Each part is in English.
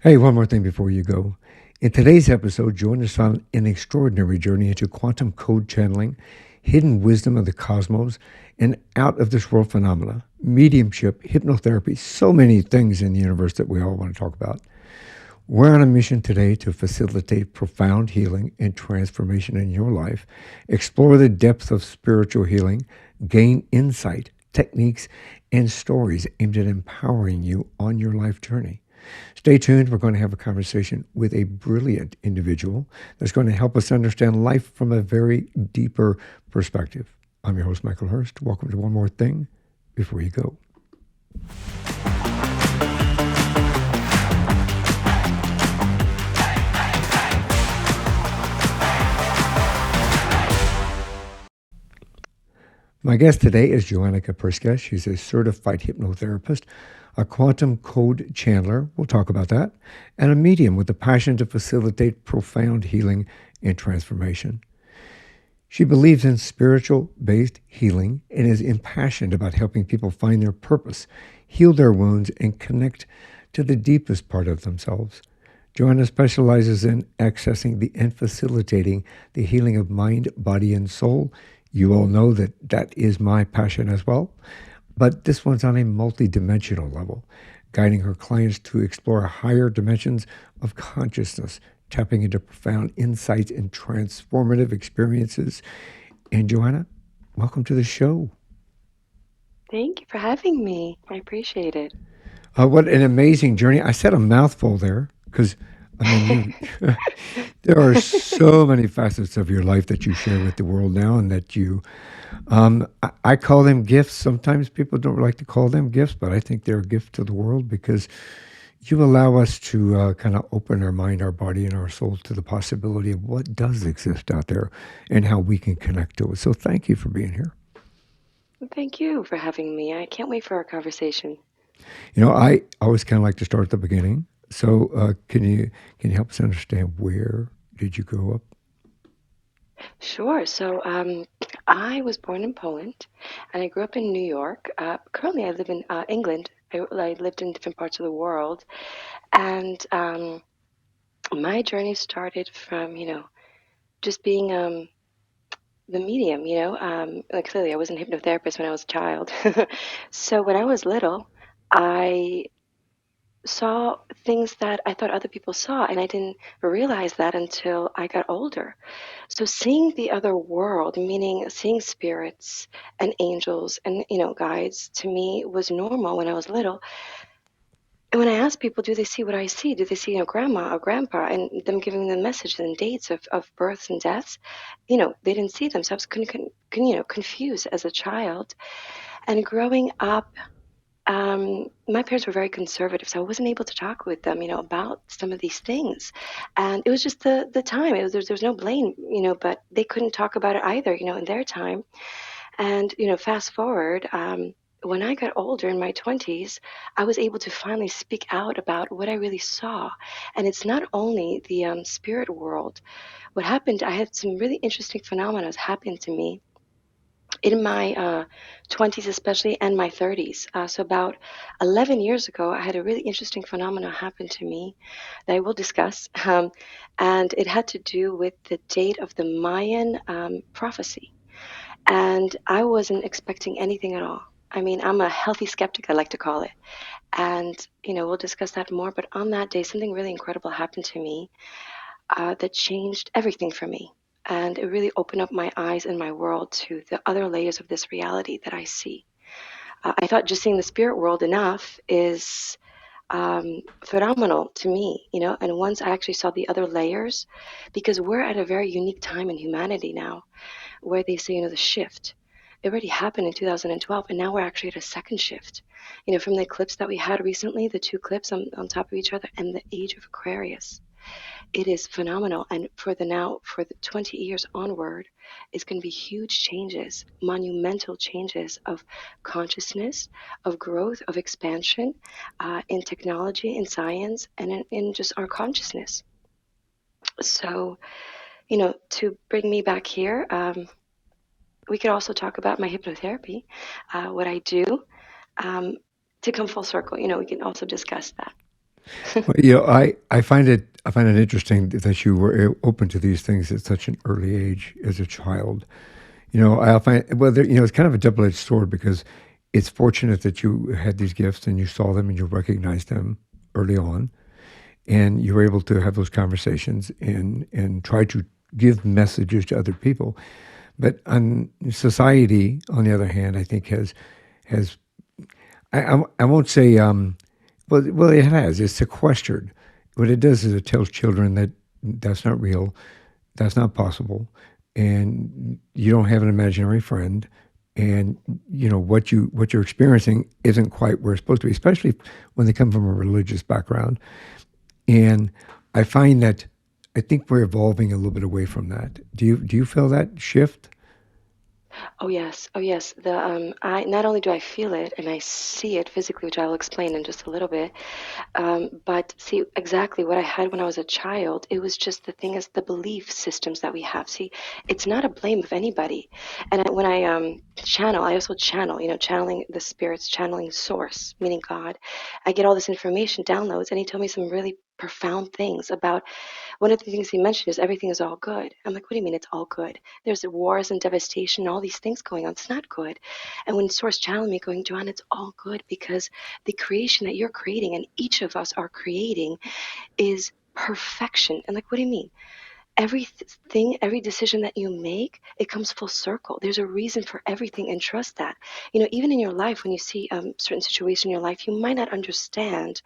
Hey, one more thing before you go. In today's episode, join us on an extraordinary journey into quantum code channeling, hidden wisdom of the cosmos, and out of this world phenomena, mediumship, hypnotherapy, so many things in the universe that we all want to talk about. We're on a mission today to facilitate profound healing and transformation in your life, explore the depth of spiritual healing, gain insight, techniques, and stories aimed at empowering you on your life journey. Stay tuned. We're going to have a conversation with a brilliant individual that's going to help us understand life from a very deeper perspective. I'm your host, Michael Hurst. Welcome to One More Thing Before You Go. My guest today is Joanna Kacprzycka. She's a certified hypnotherapist, a quantum code channeler, we'll talk about that, and a medium with a passion to facilitate profound healing and transformation. She believes in spiritual-based healing and is impassioned about helping people find their purpose, heal their wounds, and connect to the deepest part of themselves. Joanna specializes in accessing and facilitating the healing of mind, body, and soul. You all know that that is my passion as well, but this one's on a multidimensional level, guiding her clients to explore higher dimensions of consciousness, tapping into profound insights and transformative experiences. And Joanna, welcome to the show. Thank you for having me. I appreciate it. What an amazing journey. I said a mouthful there because, I mean, you there are so many facets of your life that you share with the world now, and that I call them gifts. Sometimes people don't like to call them gifts, but I think they're a gift to the world because you allow us to kind of open our mind, our body, and our soul to the possibility of what does exist out there and how we can connect to it. So thank you for being here. Thank you for having me. I can't wait for our conversation. I always kind of like to start at the beginning. So can you help us understand where did you grow up? Sure. I was born in Poland, and I grew up in New York. Currently, I live in England. I lived in different parts of the world, and my journey started from, just being the medium. Like clearly, I wasn't a hypnotherapist when I was a child. So when I was little, I saw things that I thought other people saw, and I didn't realize that until I got older. So seeing the other world, meaning seeing spirits and angels and guides, to me was normal when I was little. And when I asked people, do they see what I see? Do they see grandma or grandpa and them giving them messages and dates of births and deaths? They didn't see them, so I was confused as a child. And growing up, my parents were very conservative, so I wasn't able to talk with them, about some of these things. And it was just the time. There's no blame, but they couldn't talk about it either, in their time. And, fast forward, when I got older in my 20s, I was able to finally speak out about what I really saw. And it's not only the spirit world. What happened, I had some really interesting phenomena happen to me in my 20s especially, and my 30s. So about 11 years ago, I had a really interesting phenomenon happen to me that I will discuss. And it had to do with the date of the Mayan prophecy. And I wasn't expecting anything at all. I mean, I'm a healthy skeptic, I like to call it. And, we'll discuss that more. But on that day, something really incredible happened to me that changed everything for me. And it really opened up my eyes and my world to the other layers of this reality that I see. I thought just seeing the spirit world enough is phenomenal to me, And once I actually saw the other layers, because we're at a very unique time in humanity now, where they say, the shift. It already happened in 2012, and now we're actually at a second shift. From the eclipse that we had recently, the two eclipses on top of each other, and the age of Aquarius. It is phenomenal. And for the 20 years onward, it's going to be huge changes, monumental changes of consciousness, of growth, of expansion in technology, in science, and in just our consciousness. So, to bring me back here, we could also talk about my hypnotherapy, what I do, um, to come full circle. We can also discuss that. Well, I find it interesting that you were open to these things at such an early age as a child. I find well, it's kind of a double-edged sword because it's fortunate that you had these gifts and you saw them and you recognized them early on, and you were able to have those conversations and try to give messages to other people. But on society, on the other hand, I think has I won't say well it has, it's sequestered. What it does is it tells children that that's not real, that's not possible, and you don't have an imaginary friend, and what you're experiencing isn't quite where it's supposed to be, especially when they come from a religious background. And I find that I think we're evolving a little bit away from that. Do you feel that shift? Oh yes, oh yes. The I not only do I feel it and I see it physically, which I'll explain in just a little bit, but see exactly what I had when I was a child. It was just the thing is the belief systems that we have. See, it's not a blame of anybody. And when I channel, I also channel. Channeling the spirits, channeling source, meaning God. I get all this information, downloads, and he told me some really profound things about one of the things he mentioned is everything is all good. I'm like, what do you mean it's all good? There's wars and devastation, all these things going on. It's not good. And when Source challenged me, going, Joanna, it's all good because the creation that you're creating and each of us are creating is perfection. And like, what do you mean? Everything, every decision that you make, it comes full circle. There's a reason for everything, and trust that. Even in your life, when you see certain situation in your life, you might not understand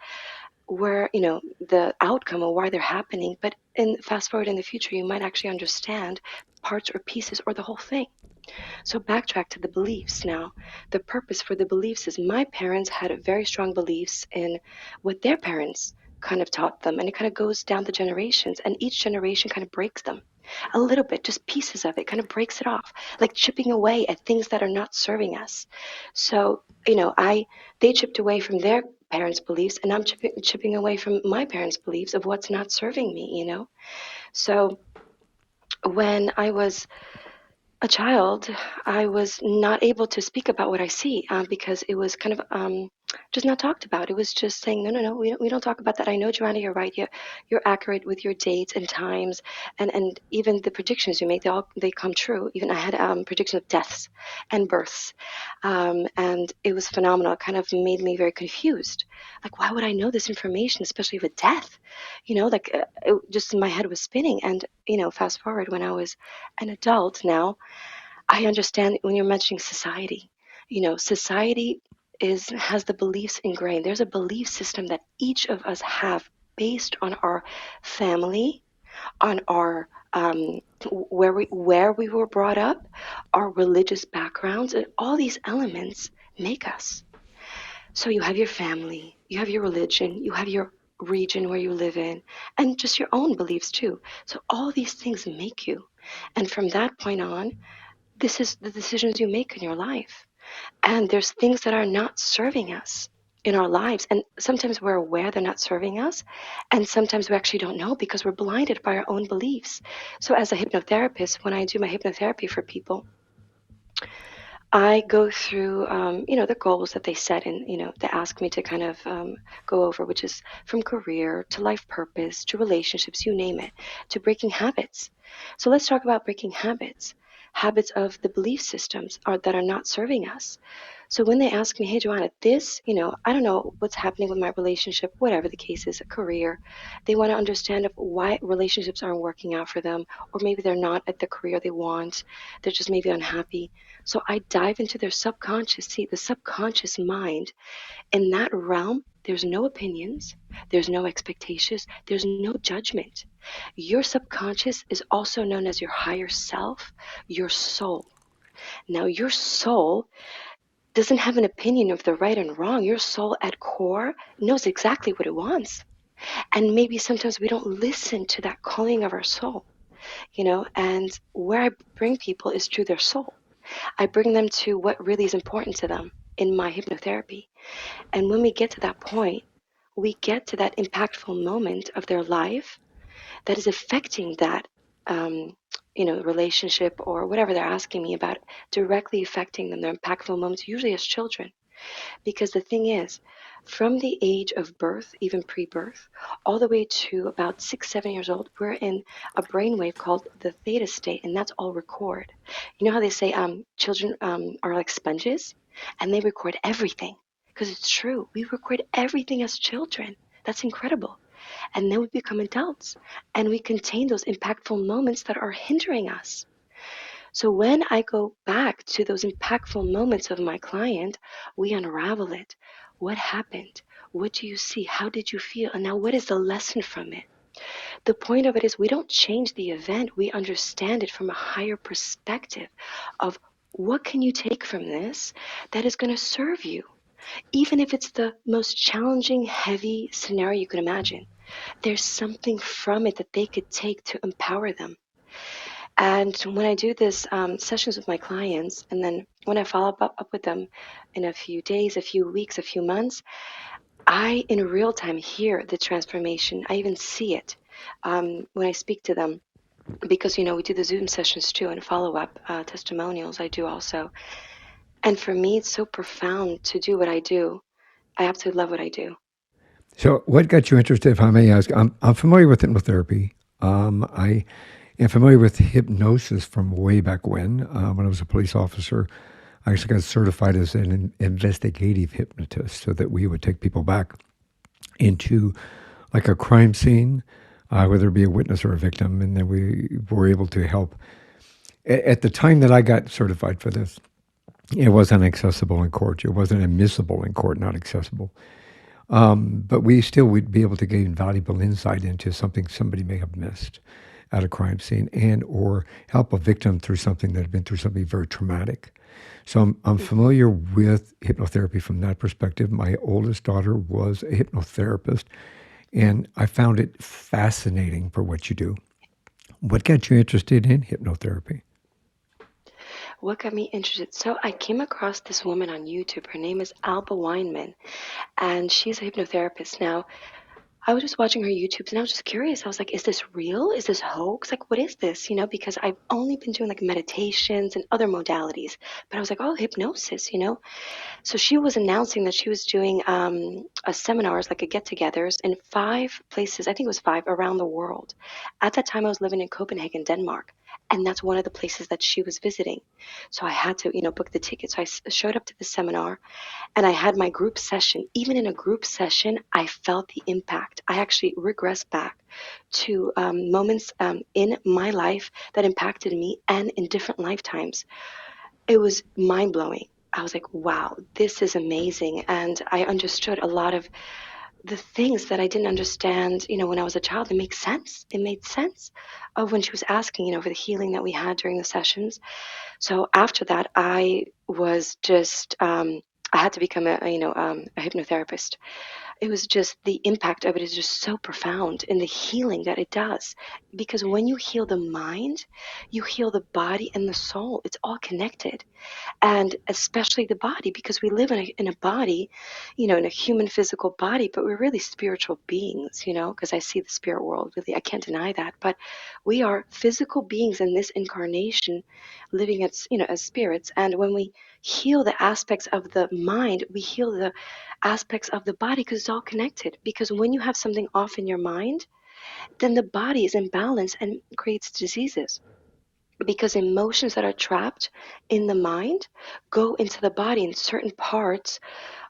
where the outcome or why they're happening, but in fast forward in the future you might actually understand parts or pieces or the whole thing. So backtrack to the beliefs now. The purpose for the beliefs is my parents had very strong beliefs in what their parents kind of taught them, and it kind of goes down the generations, and each generation kind of breaks them a little bit, just pieces of it kind of breaks it off, like chipping away at things that are not serving us. So I they chipped away from their parents' beliefs, and I'm chipping away from my parents' beliefs of what's not serving me. So when I was a child, I was not able to speak about what I see because it was kind of just not talked about. It was just saying, no, no, no, we don't talk about that. I know, Joanna, you're right. You're accurate with your dates and times, and even the predictions you make, they come true. Even I had prediction of deaths and births, and it was phenomenal. It kind of made me very confused. Like, why would I know this information, especially of a death? Like just in my head was spinning. And fast forward when I was an adult now, I understand when you're mentioning society. Society has the beliefs ingrained. There's a belief system that each of us have based on our family, on our where we were brought up, our religious backgrounds, and all these elements make us. So you have your family, you have your religion, you have your region where you live in, and just your own beliefs too. So all these things make you. And from that point on, this is the decisions you make in your life. And there's things that are not serving us in our lives. And sometimes we're aware they're not serving us. And sometimes we actually don't know because we're blinded by our own beliefs. So as a hypnotherapist, when I do my hypnotherapy for people, I go through, the goals that they set and, they ask me to kind of go over, which is from career to life purpose to relationships, you name it, to breaking habits. So let's talk about breaking habits. Habits of the belief systems that are not serving us. So when they ask me, hey, Joanna, I don't know what's happening with my relationship, whatever the case is, a career, they want to understand why relationships aren't working out for them, or maybe they're not at the career they want. They're just maybe unhappy. So I dive into their subconscious. See, the subconscious mind, in that realm, there's no opinions, there's no expectations, there's no judgment. Your subconscious is also known as your higher self, your soul. Now, your soul doesn't have an opinion of the right and wrong. Your soul at core knows exactly what it wants. And maybe sometimes we don't listen to that calling of our soul. And where I bring people is through their soul. I bring them to what really is important to them in my hypnotherapy. And when we get to that point, we get to that impactful moment of their life that is affecting that relationship or whatever they're asking me about, directly affecting them, their impactful moments, usually as children. Because the thing is, from the age of birth, even pre-birth, all the way to about 6, 7 years old, we're in a brainwave called the theta state, and that's all record. You know how they say children are like sponges, and they record everything, because it's true. We record everything as children. That's incredible. And then we become adults, and we contain those impactful moments that are hindering us. So when I go back to those impactful moments of my client, we unravel it. What happened? What do you see? How did you feel? And now what is the lesson from it? The point of it is we don't change the event. We understand it from a higher perspective of what can you take from this that is going to serve you? Even if it's the most challenging, heavy scenario you can imagine, there's something from it that they could take to empower them. And when I do this sessions with my clients, and then when I follow up with them in a few days, a few weeks, a few months, I in real time hear the transformation. I even see it when I speak to them, because we do the Zoom sessions too, and follow up testimonials I do also. And for me, it's so profound to do what I do. I absolutely love what I do. So, what got you interested, if I may ask? I'm familiar with hypnotherapy. I am familiar with hypnosis from way back when I was a police officer. I actually got certified as an investigative hypnotist so that we would take people back into like a crime scene, whether it be a witness or a victim, and then we were able to help. At the time that I got certified for this, it wasn't accessible in court. It wasn't admissible in court, not accessible. But we still would be able to gain valuable insight into something somebody may have missed at a crime scene, and or help a victim through something that had been through something very traumatic. So I'm familiar with hypnotherapy from that perspective. My oldest daughter was a hypnotherapist, and I found it fascinating for what you do. What got you interested in hypnotherapy? What got me interested? So I came across this woman on YouTube. Her name is Alba Weinman, and she's a hypnotherapist. Now, I was just watching her YouTubes and I was just curious. I was like, is this real? Is this hoax? Like, what is this? Because I've only been doing like meditations and other modalities. But I was like, oh, hypnosis. So she was announcing that she was doing a seminars, like a get-togethers in 5 places. I think it was 5 around the world. At that time, I was living in Copenhagen, Denmark. And that's one of the places that she was visiting. So I had to, book the ticket. So I showed up to the seminar and I had my group session. Even in a group session, I felt the impact. I actually regressed back to moments in my life that impacted me and in different lifetimes. It was mind blowing. I was like, wow, this is amazing. And I understood a lot of the things that I didn't understand, when I was a child. It makes sense. It made sense of when she was asking, for the healing that we had during the sessions. So after that, I was just, I had to become a hypnotherapist. It was just the impact of it is just so profound in the healing that it does. Because when you heal the mind, you heal the body and the soul. It's all connected, and especially the body, because we live in a body, in a human physical body, but we're really spiritual beings, because I see the spirit world, really, I can't deny that. But we are physical beings in this incarnation, living as spirits. And when we heal the aspects of the mind, we heal the aspects of the body, because it's all connected. Because when you have something off in your mind, then the body is imbalanced and creates diseases, because emotions that are trapped in the mind go into the body, in certain parts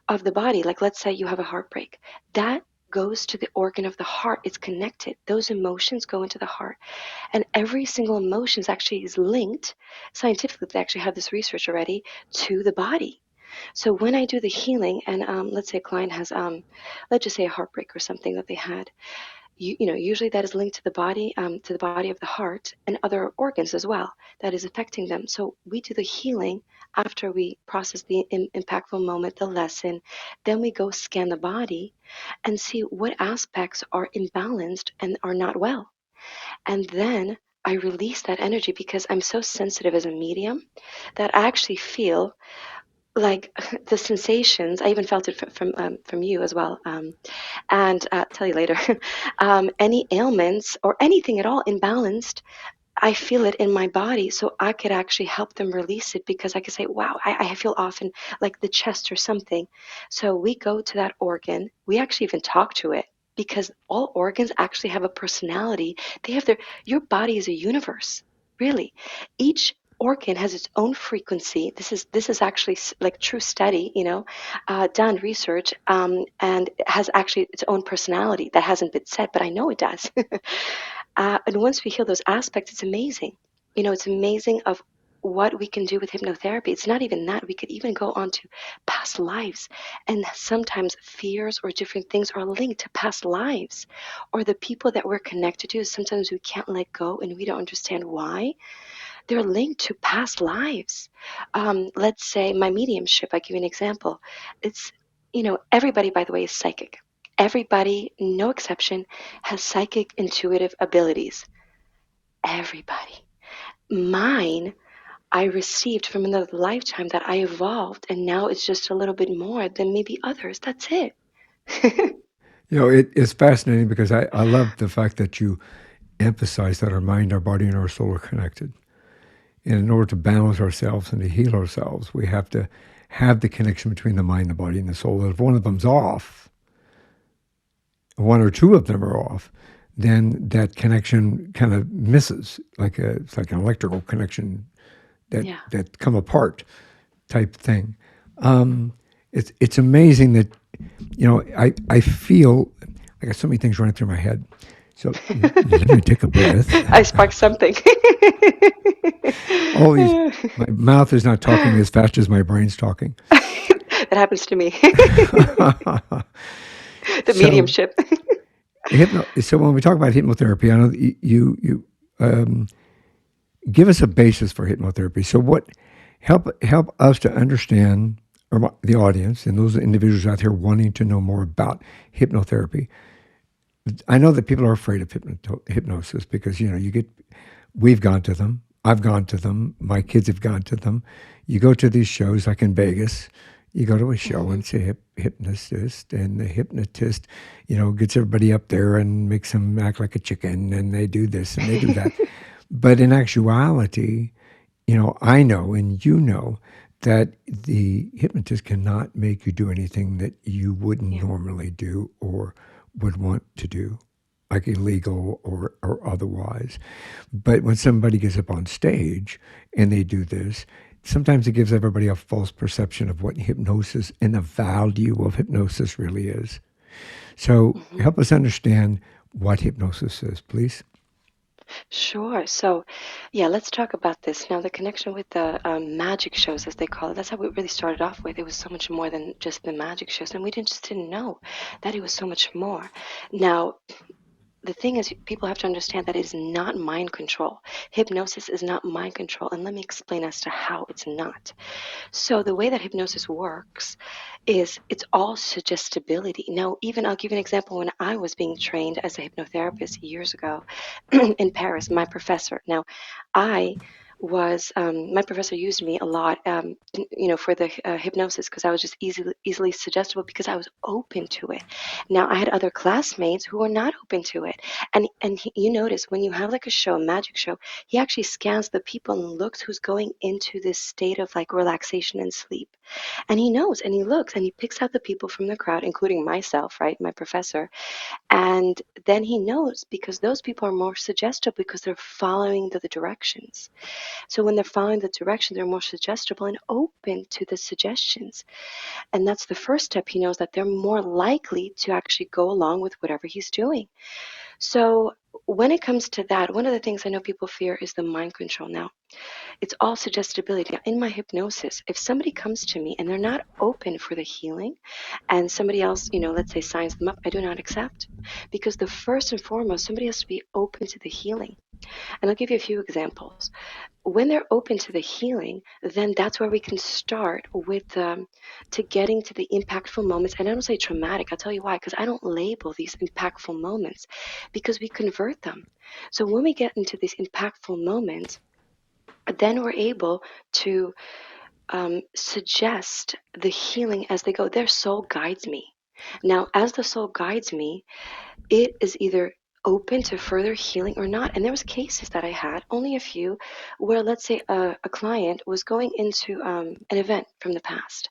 of the body. Like, let's say you have a heartbreak, that goes to the organ of the heart. It's connected. Those emotions go into the heart, and every single emotion actually is linked scientifically. They actually have this research already to the body. So when I do the healing, and let's say a client has let's just say a heartbreak or something that they had, usually that is linked to the body of the heart and other organs as well, that is affecting them. So we do the healing after we process the impactful moment, the lesson. Then we go scan the body and see what aspects are imbalanced and are not well. And then I release that energy, because I'm so sensitive as a medium that I actually feel like the sensations. I even felt it from you as well. And tell you later, any ailments or anything at all imbalanced, I feel it in my body, so I could actually help them release it because I could say, wow, I feel often like the chest or something. So we go to that organ. We actually even talk to it because all organs actually have a personality. They have your body is a universe, really. Each organ has its own frequency. This is actually like true study, done research, and it has actually its own personality that hasn't been said, but I know it does. And once we heal those aspects, it's amazing. It's amazing of what we can do with hypnotherapy. It's not even that. We could even go on to past lives. And sometimes fears or different things are linked to past lives. Or the people that we're connected to, sometimes we can't let go and we don't understand why. They're linked to past lives. Let's say my mediumship, I give you an example. It's, everybody, by the way, is psychic. Everybody, no exception, has psychic intuitive abilities. Everybody. Mine, I received from another lifetime that I evolved, and now it's just a little bit more than maybe others. That's it. It's fascinating because I love the fact that you emphasize that our mind, our body, and our soul are connected. And in order to balance ourselves and to heal ourselves, we have to have the connection between the mind, the body, and the soul. And if one of them's off, one or two of them are off, then that connection kind of misses, it's like an electrical connection that Yeah. that come apart type thing. It's amazing that I feel I got so many things running through my head. So let me take a breath. I sparked something. All these, my mouth is not talking as fast as my brain's talking. That happens to me. The So mediumship. So when we talk about hypnotherapy, I know that you give us a basis for hypnotherapy. So what help us to understand, or the audience and those individuals out there wanting to know more about hypnotherapy. I know that people are afraid of hypnosis because we've gone to them. I've gone to them. My kids have gone to them. You go to these shows like in Vegas. You go to a show and it's a hypnotist, and the hypnotist, gets everybody up there and makes them act like a chicken, and they do this and they do that. But in actuality, I know and that the hypnotist cannot make you do anything that you wouldn't Yeah. normally do or would want to do, like illegal or otherwise. But when somebody gets up on stage and they do this, sometimes it gives everybody a false perception of what hypnosis and the value of hypnosis really is. So Mhm. help us understand what hypnosis is, please. Sure. So, yeah, let's talk about this. Now, the connection with the magic shows, as they call it, that's how we really started off with. It was so much more than just the magic shows, and we just didn't know that it was so much more. Now, the thing is, people have to understand that it is not mind control. Hypnosis is not mind control, and let me explain as to how it's not. So, the way that hypnosis works is it's all suggestibility. Now, even I'll give you an example. When I was being trained as a hypnotherapist years ago in Paris, my professor. Now, I was my professor used me a lot, for the hypnosis because I was just easily suggestible because I was open to it. Now, I had other classmates who were not open to it, and you notice when you have like a show, a magic show, he actually scans the people and looks who's going into this state of like relaxation and sleep. And he knows and he looks and he picks out the people from the crowd, including myself, right, my professor. And then he knows because those people are more suggestible because they're following the directions. So when they're following the direction, they're more suggestible and open to the suggestions. And that's the first step. He knows that they're more likely to actually go along with whatever he's doing. So when it comes to that, one of the things I know people fear is the mind control. Now, it's all suggestibility. Now, in my hypnosis, if somebody comes to me and they're not open for the healing, and somebody else, let's say signs them up, I do not accept. Because the first and foremost, somebody has to be open to the healing. And I'll give you a few examples. When they're open to the healing, then that's where we can start with to getting to the impactful moments. And I don't say traumatic. I'll tell you why, because I don't label these impactful moments because we convert them. So when we get into these impactful moments, then we're able to suggest the healing as they go. Their soul guides me. Now, as the soul guides me, it is either open to further healing or not. And there was cases that I had, only a few, where let's say a client was going into an event from the past,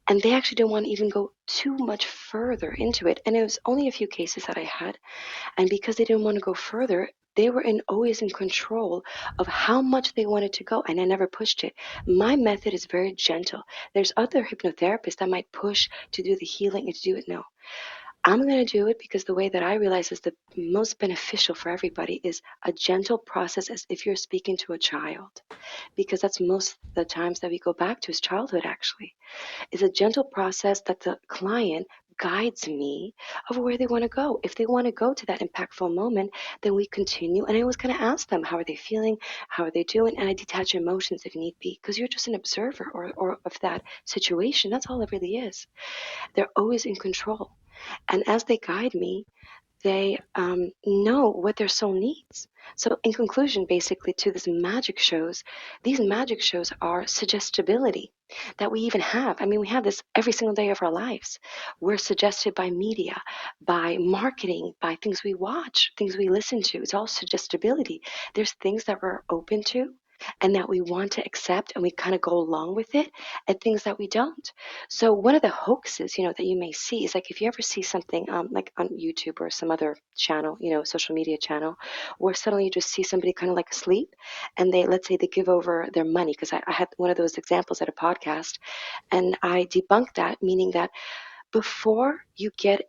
and they actually didn't want to even go too much further into it. And it was only a few cases that I had. And because they didn't want to go further, they were always in control of how much they wanted to go, and I never pushed it. My method is very gentle. There's other hypnotherapists that might push to do the healing and to do it. No, I'm going to do it because the way that I realize is the most beneficial for everybody is a gentle process, as if you're speaking to a child, because that's most of the times that we go back to is childhood actually. Is a gentle process that the client guides me of where they want to go. If they want to go to that impactful moment, then we continue. And I always kind of ask them, how are they feeling? How are they doing? And I detach emotions if need be, because you're just an observer or of that situation. That's all it really is. They're always in control. And as they guide me, they know what their soul needs. So, in conclusion, basically, to this magic shows, these magic shows are suggestibility that we even have. I mean, we have this every single day of our lives. We're suggested by media, by marketing, by things we watch, things we listen to. It's all suggestibility. There's things that we're open to and that we want to accept and we kind of go along with it, and things that we don't. So one of the hoaxes, that you may see is like if you ever see something like on YouTube or some other channel, social media channel, where suddenly you just see somebody kind of like asleep, and let's say they give over their money, because I had one of those examples at a podcast, and I debunked that, meaning that before you get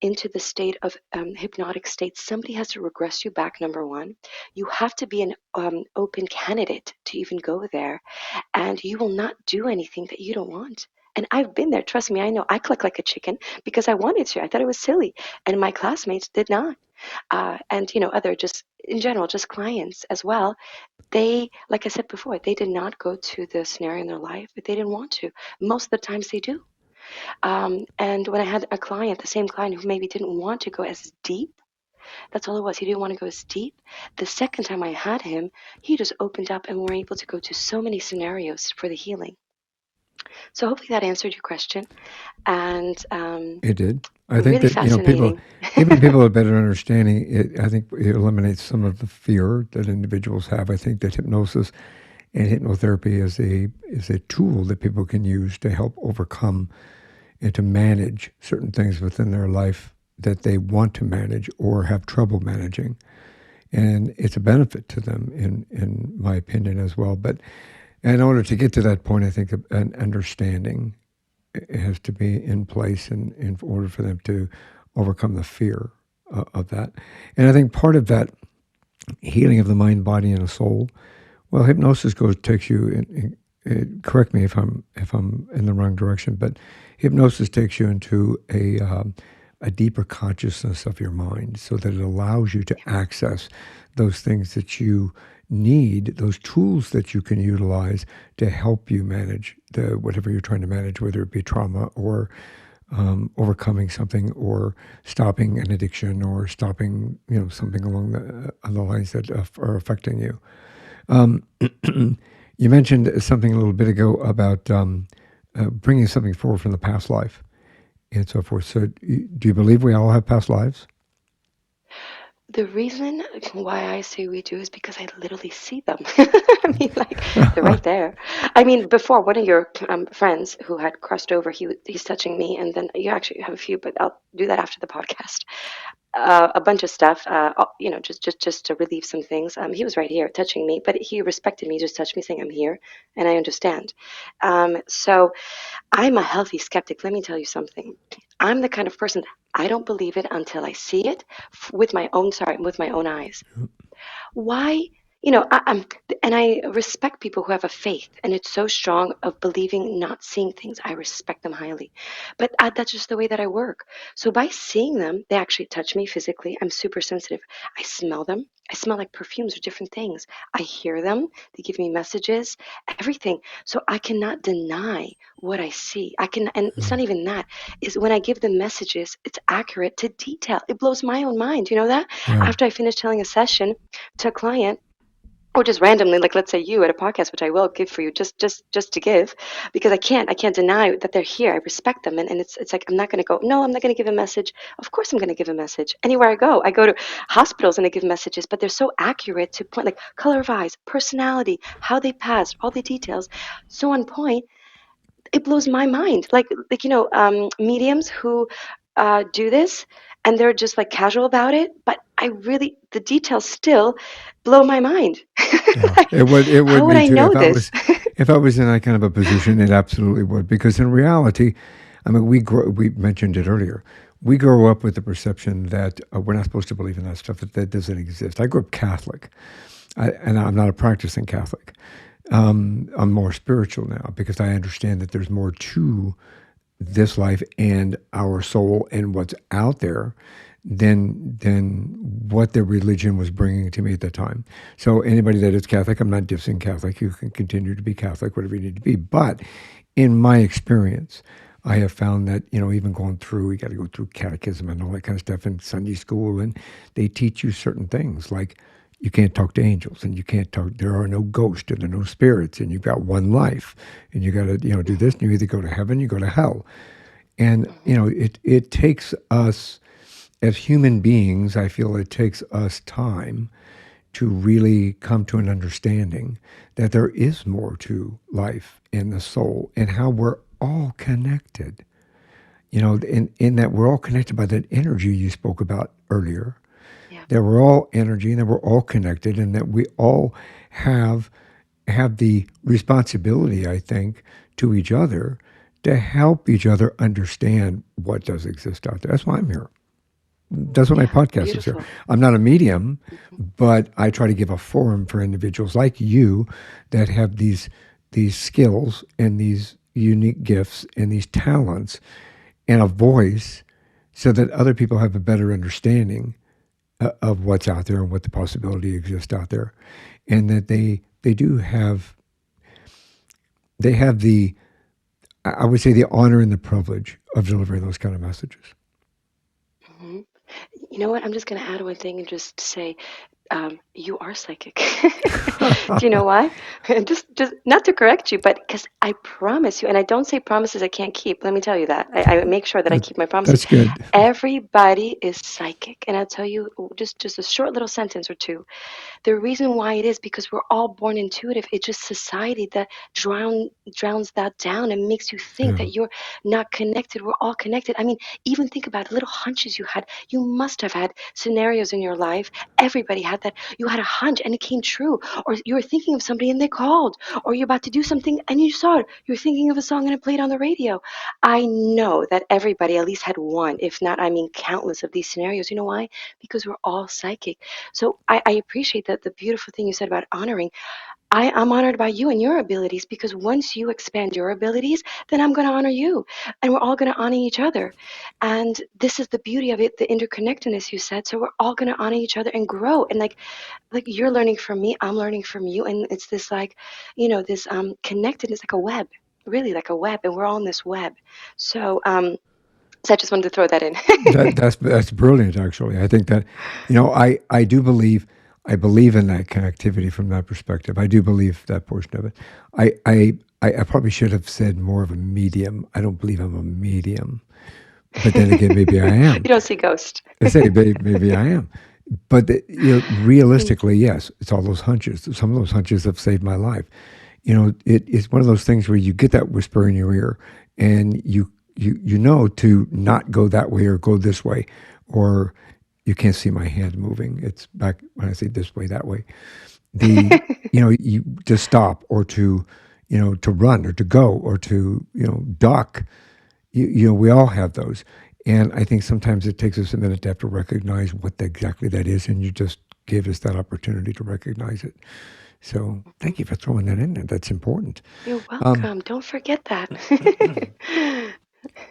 into the state of hypnotic state, somebody has to regress you back, number one. You have to be an open candidate to even go there, and you will not do anything that you don't want. And I've been there. Trust me, I know. I click like a chicken because I wanted to. I thought it was silly. And my classmates did not. And, other just in general, just clients as well. They, like I said before, they did not go to the scenario in their life, but they didn't want to. Most of the times they do. And when I had a client, the same client who maybe didn't want to go as deep, that's all it was. He didn't want to go as deep. The second time I had him, he just opened up and we were able to go to so many scenarios for the healing. So hopefully that answered your question. And It did. I think really that people, fascinating. giving people a better understanding. I think it eliminates some of the fear that individuals have. I think that hypnosis and hypnotherapy is a tool that people can use to help overcome and to manage certain things within their life that they want to manage or have trouble managing. And it's a benefit to them, in my opinion, as well. But in order to get to that point, I think an understanding has to be in place in order for them to overcome the fear of that. And I think part of that healing of the mind, body, and the soul, well, hypnosis takes you correct me if I'm in the wrong direction, but hypnosis takes you into a deeper consciousness of your mind, so that it allows you to access those things that you need, those tools that you can utilize to help you manage whatever you're trying to manage, whether it be trauma or overcoming something, or stopping an addiction, or stopping something along the lines that are affecting you. You mentioned something a little bit ago about bringing something forward from the past life and so forth. So, do you believe we all have past lives? The reason why I say we do is because I literally see them. I mean, like, they're right there. I mean, before, one of your friends who had crossed over, he's touching me, and then you actually have a few, but I'll do that after the podcast. A bunch of stuff, just to relieve some things. He was right here touching me, but he respected me, just touched me, saying I'm here, and I understand. So I'm a healthy skeptic. Let me tell you something. I'm the kind of person, I don't believe it until I see it with my own eyes. Why? And I respect people who have a faith, and it's so strong of believing, not seeing things. I respect them highly, but that's just the way that I work. So by seeing them, they actually touch me physically. I'm super sensitive. I smell them. I smell like perfumes or different things. I hear them. They give me messages, everything. So I cannot deny what I see. And it's not even that. Is when I give them messages, it's accurate to detail. It blows my own mind. You know that? Yeah. After I finish telling a session to a client, or just randomly, like let's say you at a podcast, which I will give for you, just to give, because I can't deny that they're here. I respect them, and it's like I'm not going to go. No, I'm not going to give a message. Of course, I'm going to give a message anywhere I go. I go to hospitals and I give messages, but they're so accurate to point, like color of eyes, personality, how they passed, all the details, so on point. It blows my mind. Mediums who do this, and they're just like casual about it, but the details still blow my mind. Yeah, Like, it would how would me I too. know this? If I was in that kind of a position, it absolutely would. Because in reality, I mean, we mentioned it earlier. We grow up with the perception that we're not supposed to believe in that stuff, that doesn't exist. I grew up Catholic, and I'm not a practicing Catholic. I'm more spiritual now because I understand that there's more to this life and our soul and what's out there than what the religion was bringing to me at the time. So anybody that is Catholic, I'm not dissing Catholic. You can continue to be Catholic, whatever you need to be. But in my experience, I have found that, even going through, you got to go through catechism and all that kind of stuff in Sunday school, and they teach you certain things like you can't talk to angels, and you can't talk, there are no ghosts and there are no spirits, and you've got one life, and you got to, do this, and you either go to heaven, you go to hell. And, it takes us as human beings, I feel it takes us time to really come to an understanding that there is more to life and the soul and how we're all connected. In that we're all connected by that energy you spoke about earlier, Yeah, that we're all energy and that we're all connected and that we all have have the responsibility, I think, to each other to help each other understand what does exist out there. That's why I'm here. That's what my yeah, podcast is here. beautiful. I'm not a medium, but I try to give a forum for individuals like you that have these skills and these unique gifts and these talents and a voice so that other people have a better understanding of what's out there and what the possibility exists out there, and that they do have they have the, I would say, the honor and the privilege of delivering those kind of messages. Hmm. You know what? I'm just going to add one thing and just say, you are psychic. Do you know why? Just not to correct you, but because I promise you, and I don't say promises I can't keep. Let me tell you that. I make sure that I That, keep my promises. that's good. Everybody is psychic, and I'll tell you just a short little sentence or two. The reason why it is because we're all born intuitive. It's just society that drowns that down and makes you think Yeah. that you're not connected. We're all connected. I mean, even think about it, little hunches you had. You must have had scenarios in your life. Everybody had that. You had a hunch and it came true. Or you were thinking of somebody and they called. Or you're about to do something and you saw it. You're thinking of a song and it played on the radio. I know that everybody at least had one, if not, I mean, countless of these scenarios. You know why? Because we're all psychic. So I appreciate that the beautiful thing you said about honoring. I'm honored by you and your abilities because once you expand your abilities, then I'm going to honor you. And we're all going to honor each other. And this is the beauty of it, the interconnectedness you said. So we're all going to honor each other and grow. And like you're learning from me, I'm learning from you. And it's this like, this connectedness, like a web, really like a web. And we're all in this web. So I just wanted to throw that in. That's brilliant. Actually, I think that, I do believe, I believe in that connectivity from that perspective. I do believe that portion of it. I I I probably should have said more of a medium. I don't believe I'm a medium, but then again, maybe I am. You don't see ghosts. I say maybe I am, but realistically, yes, it's all those hunches. Some of those hunches have saved my life. It's one of those things where you get that whisper in your ear, and you know to not go that way or go this way, or you can't see my hand moving. It's back when I say this way, that way. You to stop or to run or to go or to duck. We all have those. And I think sometimes it takes us a minute to have to recognize what exactly that is. And you just gave us that opportunity to recognize it. So thank you for throwing that in there. That's important. You're Um, welcome. Don't forget that.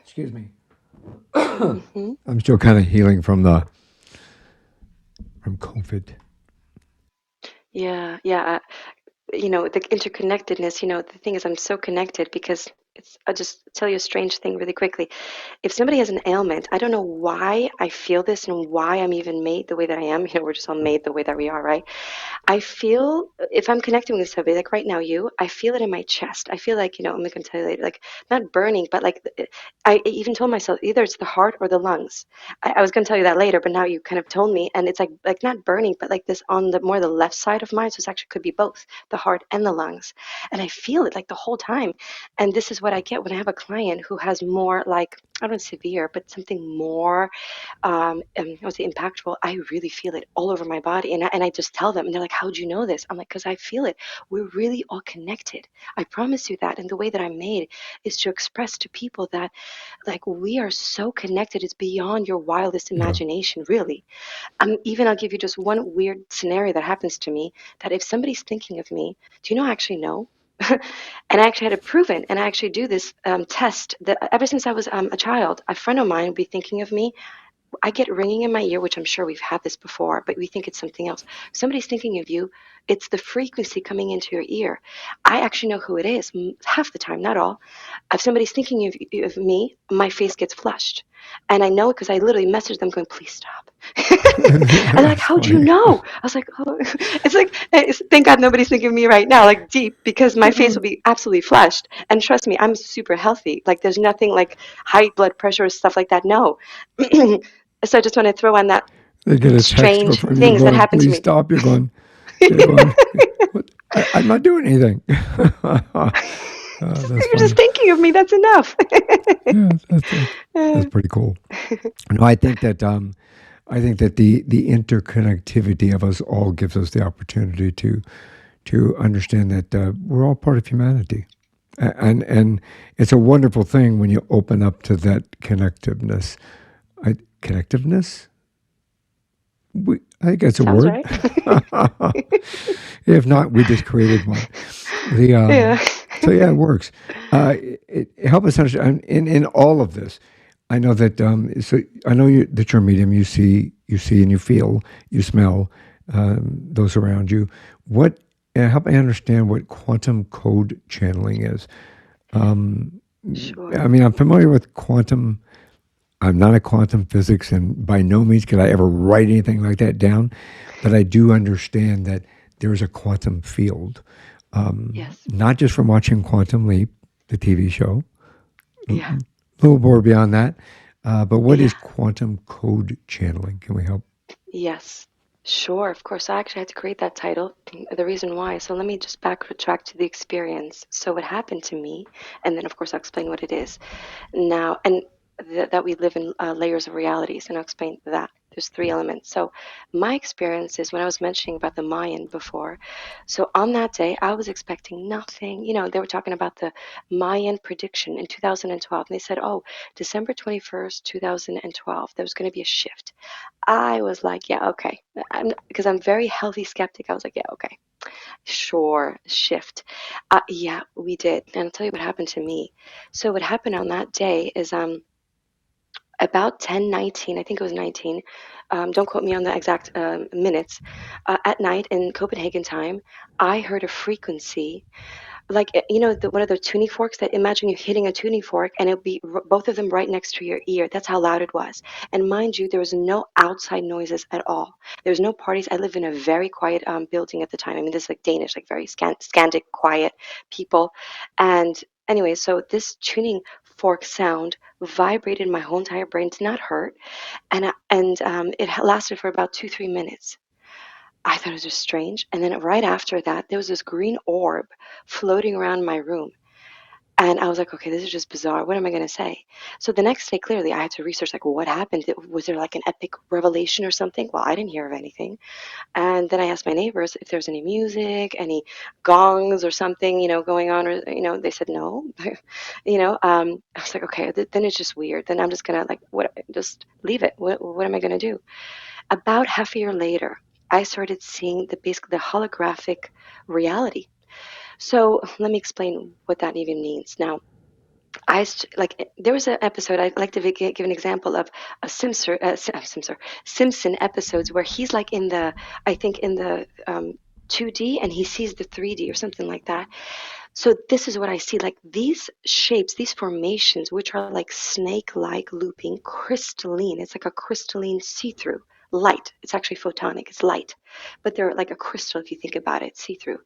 excuse me. Hmm. I'm still kind of healing from COVID. Yeah, yeah. The interconnectedness, the thing is, I'm so connected because I'll just tell you a strange thing really quickly. If somebody has an ailment, I don't know why I feel this and why I'm even made the way that I am. We're just all made the way that we are, right? I feel if I'm connecting with somebody, like right now, I feel it in my chest. I feel like, I'm going to tell you later, like not burning, but like I even told myself either it's the heart or the lungs. I was going to tell you that later, but now you kind of told me, and it's like not burning, but like this on the more the left side of mine. So it actually could be both the heart and the lungs, and I feel it like the whole time. And this is what I get when I have a client who has more like I don't know, severe, but something more I would say impactful. I really feel it all over my body. And I just tell them, and they're like, how'd you know this? I'm like, because I feel it. We're really all connected. I promise you that. And the way that I'm made is to express to people that, like, we are so connected. It's beyond your wildest Yeah. imagination, really. Even I'll give you just one weird scenario that happens to me that if somebody's thinking of me, do you know I actually know? And I actually had it proven, and I actually do this test that ever since I was a child, a friend of mine would be thinking of me. I get ringing in my ear, which I'm sure we've had this before, but we think it's something else. Somebody's thinking of you. It's the frequency coming into your ear. I actually know who it is half the time, not all. If somebody's thinking of me, my face gets flushed. And I know it because I literally message them going, please stop. And they're like, That's how'd you funny. know? I was like, oh, it's like, thank God nobody's thinking of me right now, like deep, because my face will be absolutely flushed. And trust me, I'm super healthy. Like there's nothing like high blood pressure or stuff like that. No. So I just want to throw on that They get a text strange from you things that going, happen to please me. stop. You're going, what? I'm not doing anything. That's You're just funny. thinking of me. That's enough. Yeah, that's pretty cool. No, I think that the interconnectivity of us all gives us the opportunity to understand that we're all part of humanity, and it's a wonderful thing when you open up to that connectiveness. Connectiveness. I think that's a Sounds word. right. If not, we just created one. The Yeah. so yeah, it works. Help us understand in all of this. I know that so I know that you're a medium. You see, and you feel, you smell those around you. What help me understand what quantum code channeling is. Um, Sure. I mean, I'm familiar with quantum. I'm not a quantum physics, and by no means could I ever write anything like that down. But I do understand that there's a quantum field, Yes. not just from watching Quantum Leap, the TV show, a Yeah. little more beyond that. But what Yeah. is quantum code channeling? Can we help? Yes. Sure. Of course. I actually had to create that title. The reason why. So let me just backtrack to the experience. So what happened to me, and then of course I'll explain what it is. Now, and that we live in layers of realities, and I'll explain that. There's three elements. So, my experience is when I was mentioning about the Mayan before. So, on that day, I was expecting nothing. They were talking about the Mayan prediction in 2012. And they said, oh, December 21st, 2012, there was going to be a shift. I was like, yeah, okay. Because I'm very healthy skeptic. I was like, yeah, okay. Sure, shift. Yeah, we did. And I'll tell you what happened to me. So what happened on that day is about 10:19, I think it was 19. Don't quote me on the exact minutes. At night in Copenhagen time, I heard a frequency like one of the tuning forks that imagine you hitting a tuning fork and it'll be both of them right next to your ear. That's how loud it was. And mind you, there was no outside noises at all. There was no parties. I lived in a very quiet building at the time. I mean, this is like Danish, like very Scandic, quiet people. And anyway, so this tuning fork sound vibrated my whole entire brain. Did not hurt, and it lasted for about 2-3 minutes. I thought it was just strange. And then right after that, there was this green orb floating around my room. And I was like, okay, this is just bizarre. What am I going to say? So the next day, clearly, I had to research, like, well, what happened? Was there like an epic revelation or something? Well, I didn't hear of anything. And then I asked my neighbors if there was any music, any gongs or something, going on. Or, they said no. I was like, okay, then it's just weird. Then I'm just going to, like, what, just leave it. What am I going to do? About half a year later, I started seeing basically the holographic reality. So let me explain what that even means. Now, there was an episode. I'd like to give an example of a Simpson episodes where he's like I think in the 2D and he sees the 3D or something like that. So this is what I see, like these shapes, these formations, which are like snake-like looping, crystalline. It's like a crystalline see-through light. It's actually photonic. It's light, but they're like a crystal if you think about it, see-through.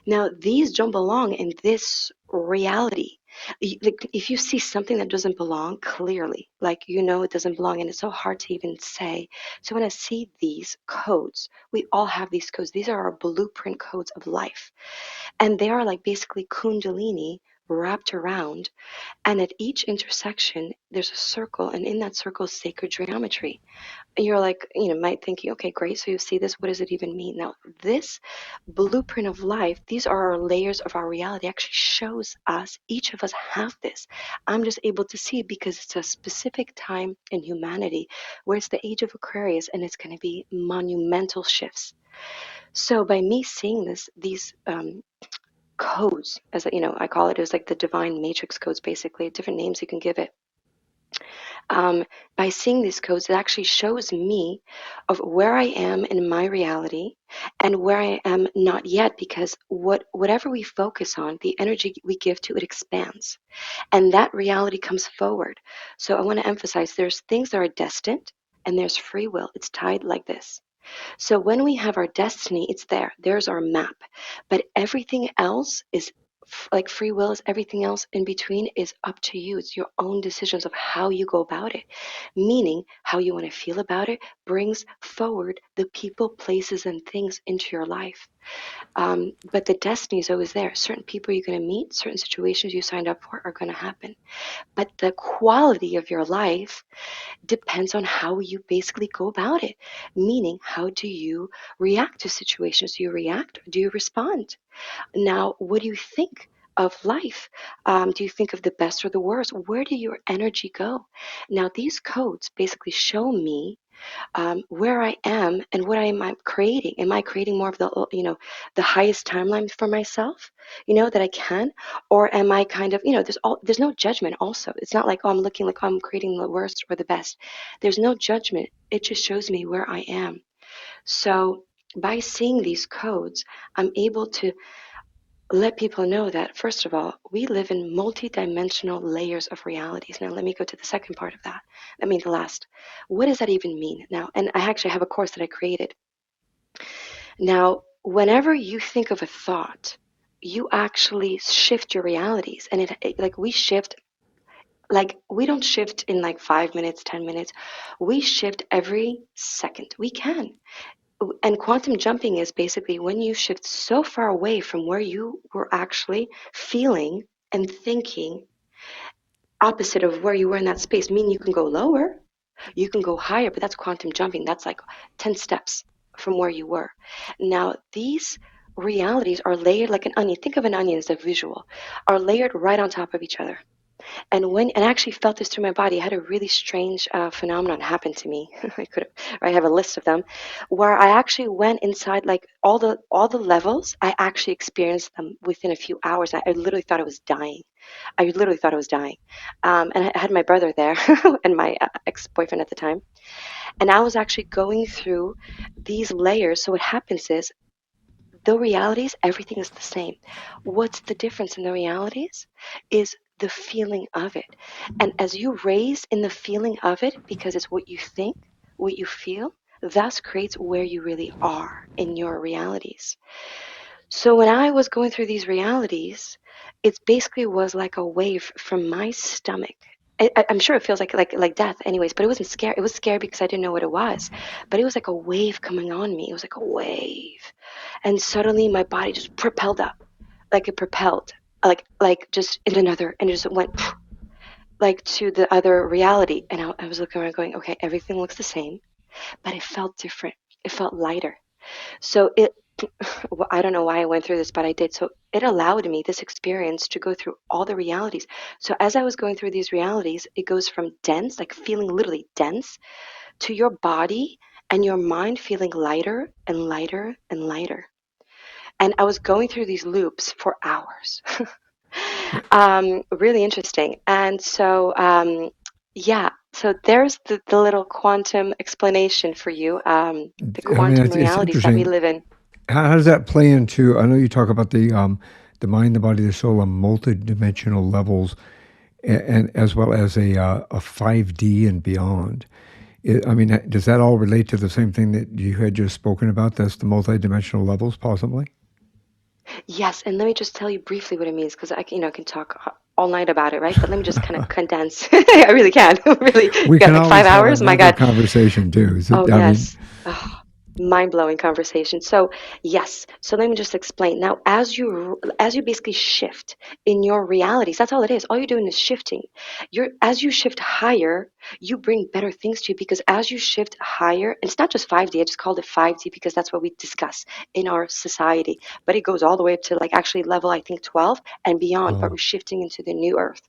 Now, these don't belong in this reality. Like, if you see something that doesn't belong, clearly, like you know it doesn't belong, and it's so hard to even say. So when I see these codes, we all have these codes. These are our blueprint codes of life. And they are like basically Kundalini wrapped around. And at each intersection, there's a circle, and in that circle is sacred geometry. And you're like, might thinking, okay, great. So you see this. What does it even mean? Now, this blueprint of life, these are our layers of our reality, actually shows us, each of us have this. I'm just able to see it because it's a specific time in humanity where it's the age of Aquarius and it's going to be monumental shifts. So by me seeing these codes, as I call it, is like the divine matrix codes, basically, different names you can give it. By seeing these codes, it actually shows me of where I am in my reality and where I am not yet, because whatever we focus on, the energy we give to it expands, and that reality comes forward. So I want to emphasize there's things that are destined and there's free will. It's tied like this. So when we have our destiny, it's there. There's our map. But everything else is like free will is everything else in between is up to you. It's your own decisions of how you go about it. Meaning how you want to feel about it brings forward the people, places, and things into your life. But the destiny is always there. Certain people you're going to meet, certain situations you signed up for are going to happen. But the quality of your life depends on how you basically go about it. Meaning, how do you react to situations? Do you react or do you respond? Now, what do you think of life? Do you think of the best or the worst? Where do your energy go? Now, these codes basically show me where I am and what I creating. Am I creating more of the highest timeline for myself, that I can, or am I kind of, there's no judgment. Also, it's not like, oh, I'm looking like, oh, I'm creating the worst or the best. There's no judgment. It just shows me where I am. So by seeing these codes, I'm able to let people know that, first of all, we live in multi-dimensional layers of realities. Now, let me go to the second part of that. I mean, the last. What does that even mean? Now, and I actually have a course that I created. Now, whenever you think of a thought, you actually shift your realities. And like we shift, like we don't shift in like 5 minutes, 10 minutes. We shift every second. We can. And quantum jumping is basically when you shift so far away from where you were actually feeling and thinking, opposite of where you were in that space, meaning you can go lower, you can go higher, but that's quantum jumping. That's like 10 steps from where you were. Now, these realities are layered like an onion. Think of an onion as a visual, are layered right on top of each other. And I actually felt this through my body. I had a really strange phenomenon happen to me. I have a list of them, where I actually went inside, like all the levels. I actually experienced them within a few hours. I literally thought I was dying. I literally thought I was dying. And I had my brother there and my ex-boyfriend at the time, and I was actually going through these layers. So what happens is, the realities, everything is the same. What's the difference in the realities is the feeling of it. And as you raise in the feeling of it, because it's what you think, what you feel, thus creates where you really are in your realities. So when I was going through these realities, it basically was like a wave from my stomach. I'm sure it feels like death, anyways, but it wasn't scary. It was scary because I didn't know what it was, but it was like a wave coming on me. It was like a wave, and suddenly my body just propelled up, like it propelled, like just in another, and it just went like to the other reality. And I was looking around, going, okay, everything looks the same, but it felt different. It felt lighter. So well, I don't know why I went through this, but I did. So it allowed me this experience to go through all the realities. So as I was going through these realities, it goes from dense, like feeling literally dense, to your body and your mind feeling lighter and lighter and lighter. And I was going through these loops for hours. Yeah, Really interesting. And so, yeah, so there's the little quantum explanation for you, the I mean, quantum it's realities that we interesting. live in. How does that play into? I know you talk about the mind, the body, the soul on multidimensional levels, and as well as a 5D and beyond. I mean, does that all relate to the same thing that you had just spoken about? That's the multidimensional levels, possibly? Yes, and let me just tell you briefly what it means because can talk all night about it, right? But let me just kind of condense. I really can. Really, you We got can like five always have hours. My another God. conversation too. Oh, I mean, yes. Oh, mind-blowing conversation. So, yes. So let me just explain. Now, as you basically shift in your realities, that's all it is. All you're doing is shifting. As you shift higher, you bring better things to you because as you shift higher, it's not just 5D. I just called it 5D because that's what we discuss in our society. But it goes all the way up to like actually level I think 12 and beyond, but oh, we're shifting into the new earth.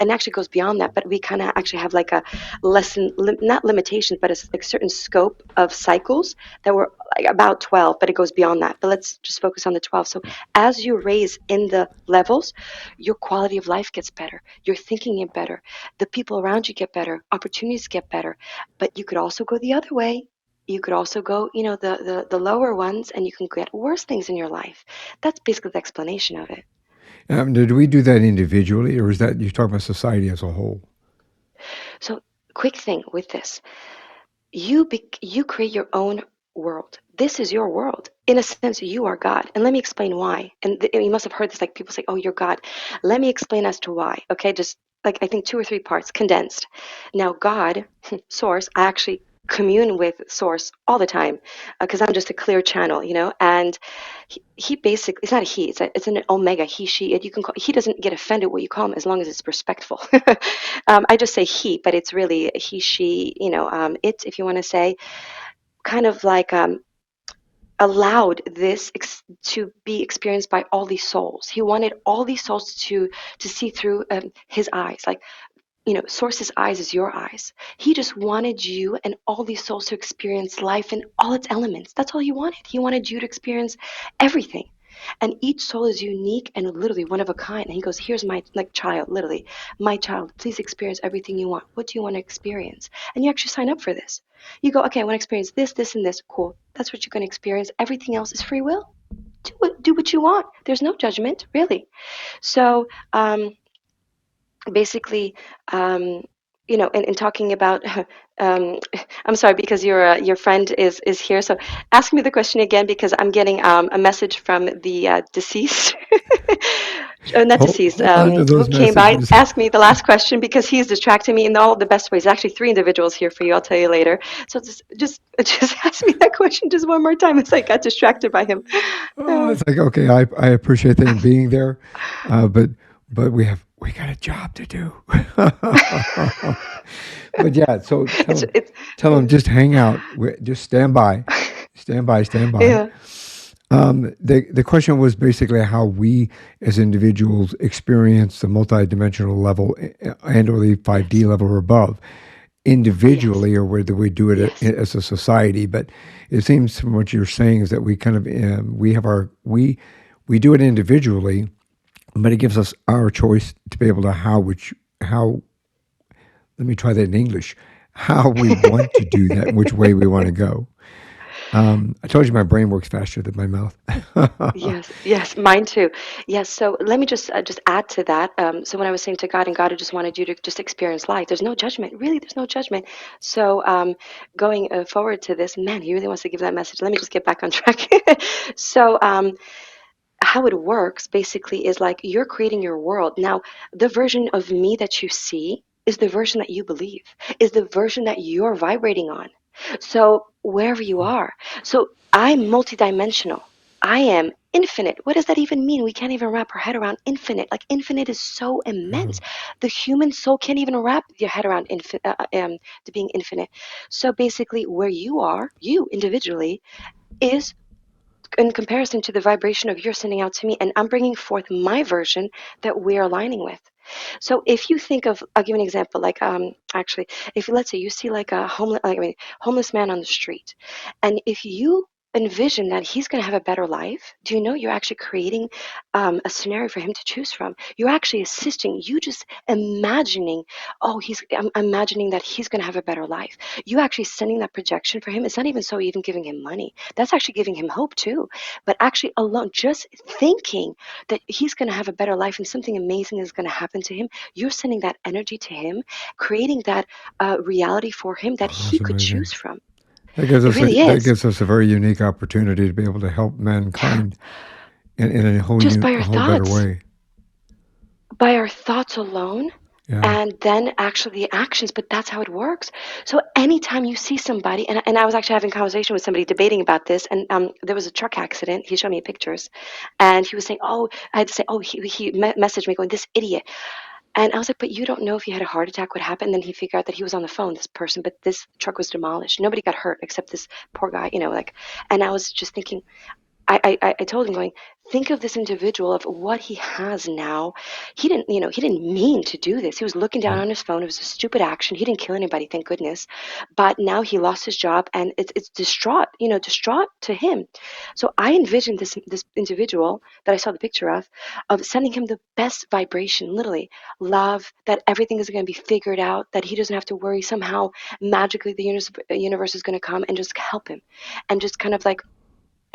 And actually goes beyond that, but we kind of actually have like a not limitations, but a like certain scope of cycles that were like about 12, but it goes beyond that. But let's just focus on the 12. So as you raise in the levels, your quality of life gets better. Your thinking get better. The people around you get better. Opportunities get better. But you could also go the other way. You could also go, the lower ones, and you can get worse things in your life. That's basically the explanation of it. did we do that individually, or is that you talk about society as a whole? So, quick thing with this. You create your own world. This is your world. In a sense, you are God. And let me explain why. And you must have heard this, like people say, oh, you're God. Let me explain as to why. Okay, just like I think two or three parts condensed. Now, God, Source, I actually commune with Source all the time because I'm just a clear channel, and he basically, it's not a he, it's an omega, he, she, it, you can call, he doesn't get offended what you call him as long as it's respectful. I just say he, but it's really he, she, it, if you want to say, kind of like allowed this to be experienced by all these souls. He wanted all these souls to see through his eyes, like Source's eyes is your eyes. He just wanted you and all these souls to experience life in all its elements. That's all he wanted. He wanted you to experience everything. And each soul is unique and literally one of a kind. And he goes, here's my like child, literally, my child, please experience everything you want. What do you want to experience? And you actually sign up for this. You go, okay, I want to experience this, this, and this. Cool. That's what you're going to experience. Everything else is free will. Do what you want. There's no judgment, really. So, basically, um, in talking about, I'm sorry because your friend is here. So ask me the question again because I'm getting a message from the deceased, not deceased, Hold on to who those came by. messages. Ask me the last question because he's distracting me in all the best ways. Actually, three individuals here for you. I'll tell you later. So just ask me that question just one more time as I got distracted by him. Oh, it's like, okay, I appreciate them being there, but we got a job to do. But yeah, so It's tell them just hang out, just stand by, stand by, stand by. yeah. The question was basically how we as individuals experience the multidimensional level and or the 5D Yes. level or above Yes. individually or whether we do it Yes. as a society. But it seems from what you're saying is that we kind of we do it individually, but it gives us our choice to be able to how let me try that in English, how we want to do that, which way we want to go. I told you my brain works faster than my mouth. Yes, yes, mine too. Yes, so let me just add to that. So when I was saying to God, and God just wanted you to just experience life, there's no judgment. Really, there's no judgment. So going forward to this, man, he really wants to give that message. Let me just get back on track. So how it works basically is like you're creating your world. Now, the version of me that you see is the version that you believe, is the version that you're vibrating on. So wherever you are. So I'm multidimensional. I am infinite. What does that even mean? We can't even wrap our head around infinite. Like infinite is so immense. The human soul can't even wrap your head around to being infinite. So basically, where you are, you individually, is in comparison to the vibration of you're sending out to me, and I'm bringing forth my version that we're aligning with. So if you think of, I'll give you an example. Like actually, if let's say you see like a homeless man on the street, and if you envision that he's going to have a better life? Do you know you're actually creating a scenario for him to choose from? You're actually assisting. You just imagining, oh, I'm imagining that he's going to have a better life. You actually sending that projection for him. It's not even so even giving him money. That's actually giving him hope too. But actually alone, just thinking that he's going to have a better life and something amazing is going to happen to him, you're sending that energy to him, creating that reality for him that Oh, he that's could amazing. choose from. That It really that is. gives us a very unique opportunity to be able to help mankind in a Just by a our whole better thoughts, way. by our thoughts alone, Yeah. and then actually the actions, but that's how it works. So anytime you see somebody, and I was actually having a conversation with somebody debating about this, and there was a truck accident. He showed me pictures, and he was saying, oh, I had to say, oh, he messaged me going, this idiot. And I was like, but you don't know if he had a heart attack, what happened. And then he figured out that he was on the phone, this person, but this truck was demolished. Nobody got hurt except this poor guy, like, and I was just thinking, I told him, going, think of this individual of what he has now. He didn't mean to do this. He was looking down Right. on his phone. It was a stupid action. He didn't kill anybody, thank goodness. But now he lost his job, and it's distraught, distraught to him. So I envisioned this individual that I saw the picture of sending him the best vibration, literally love, that everything is going to be figured out, that he doesn't have to worry somehow magically the universe is going to come and just help him, and just kind of like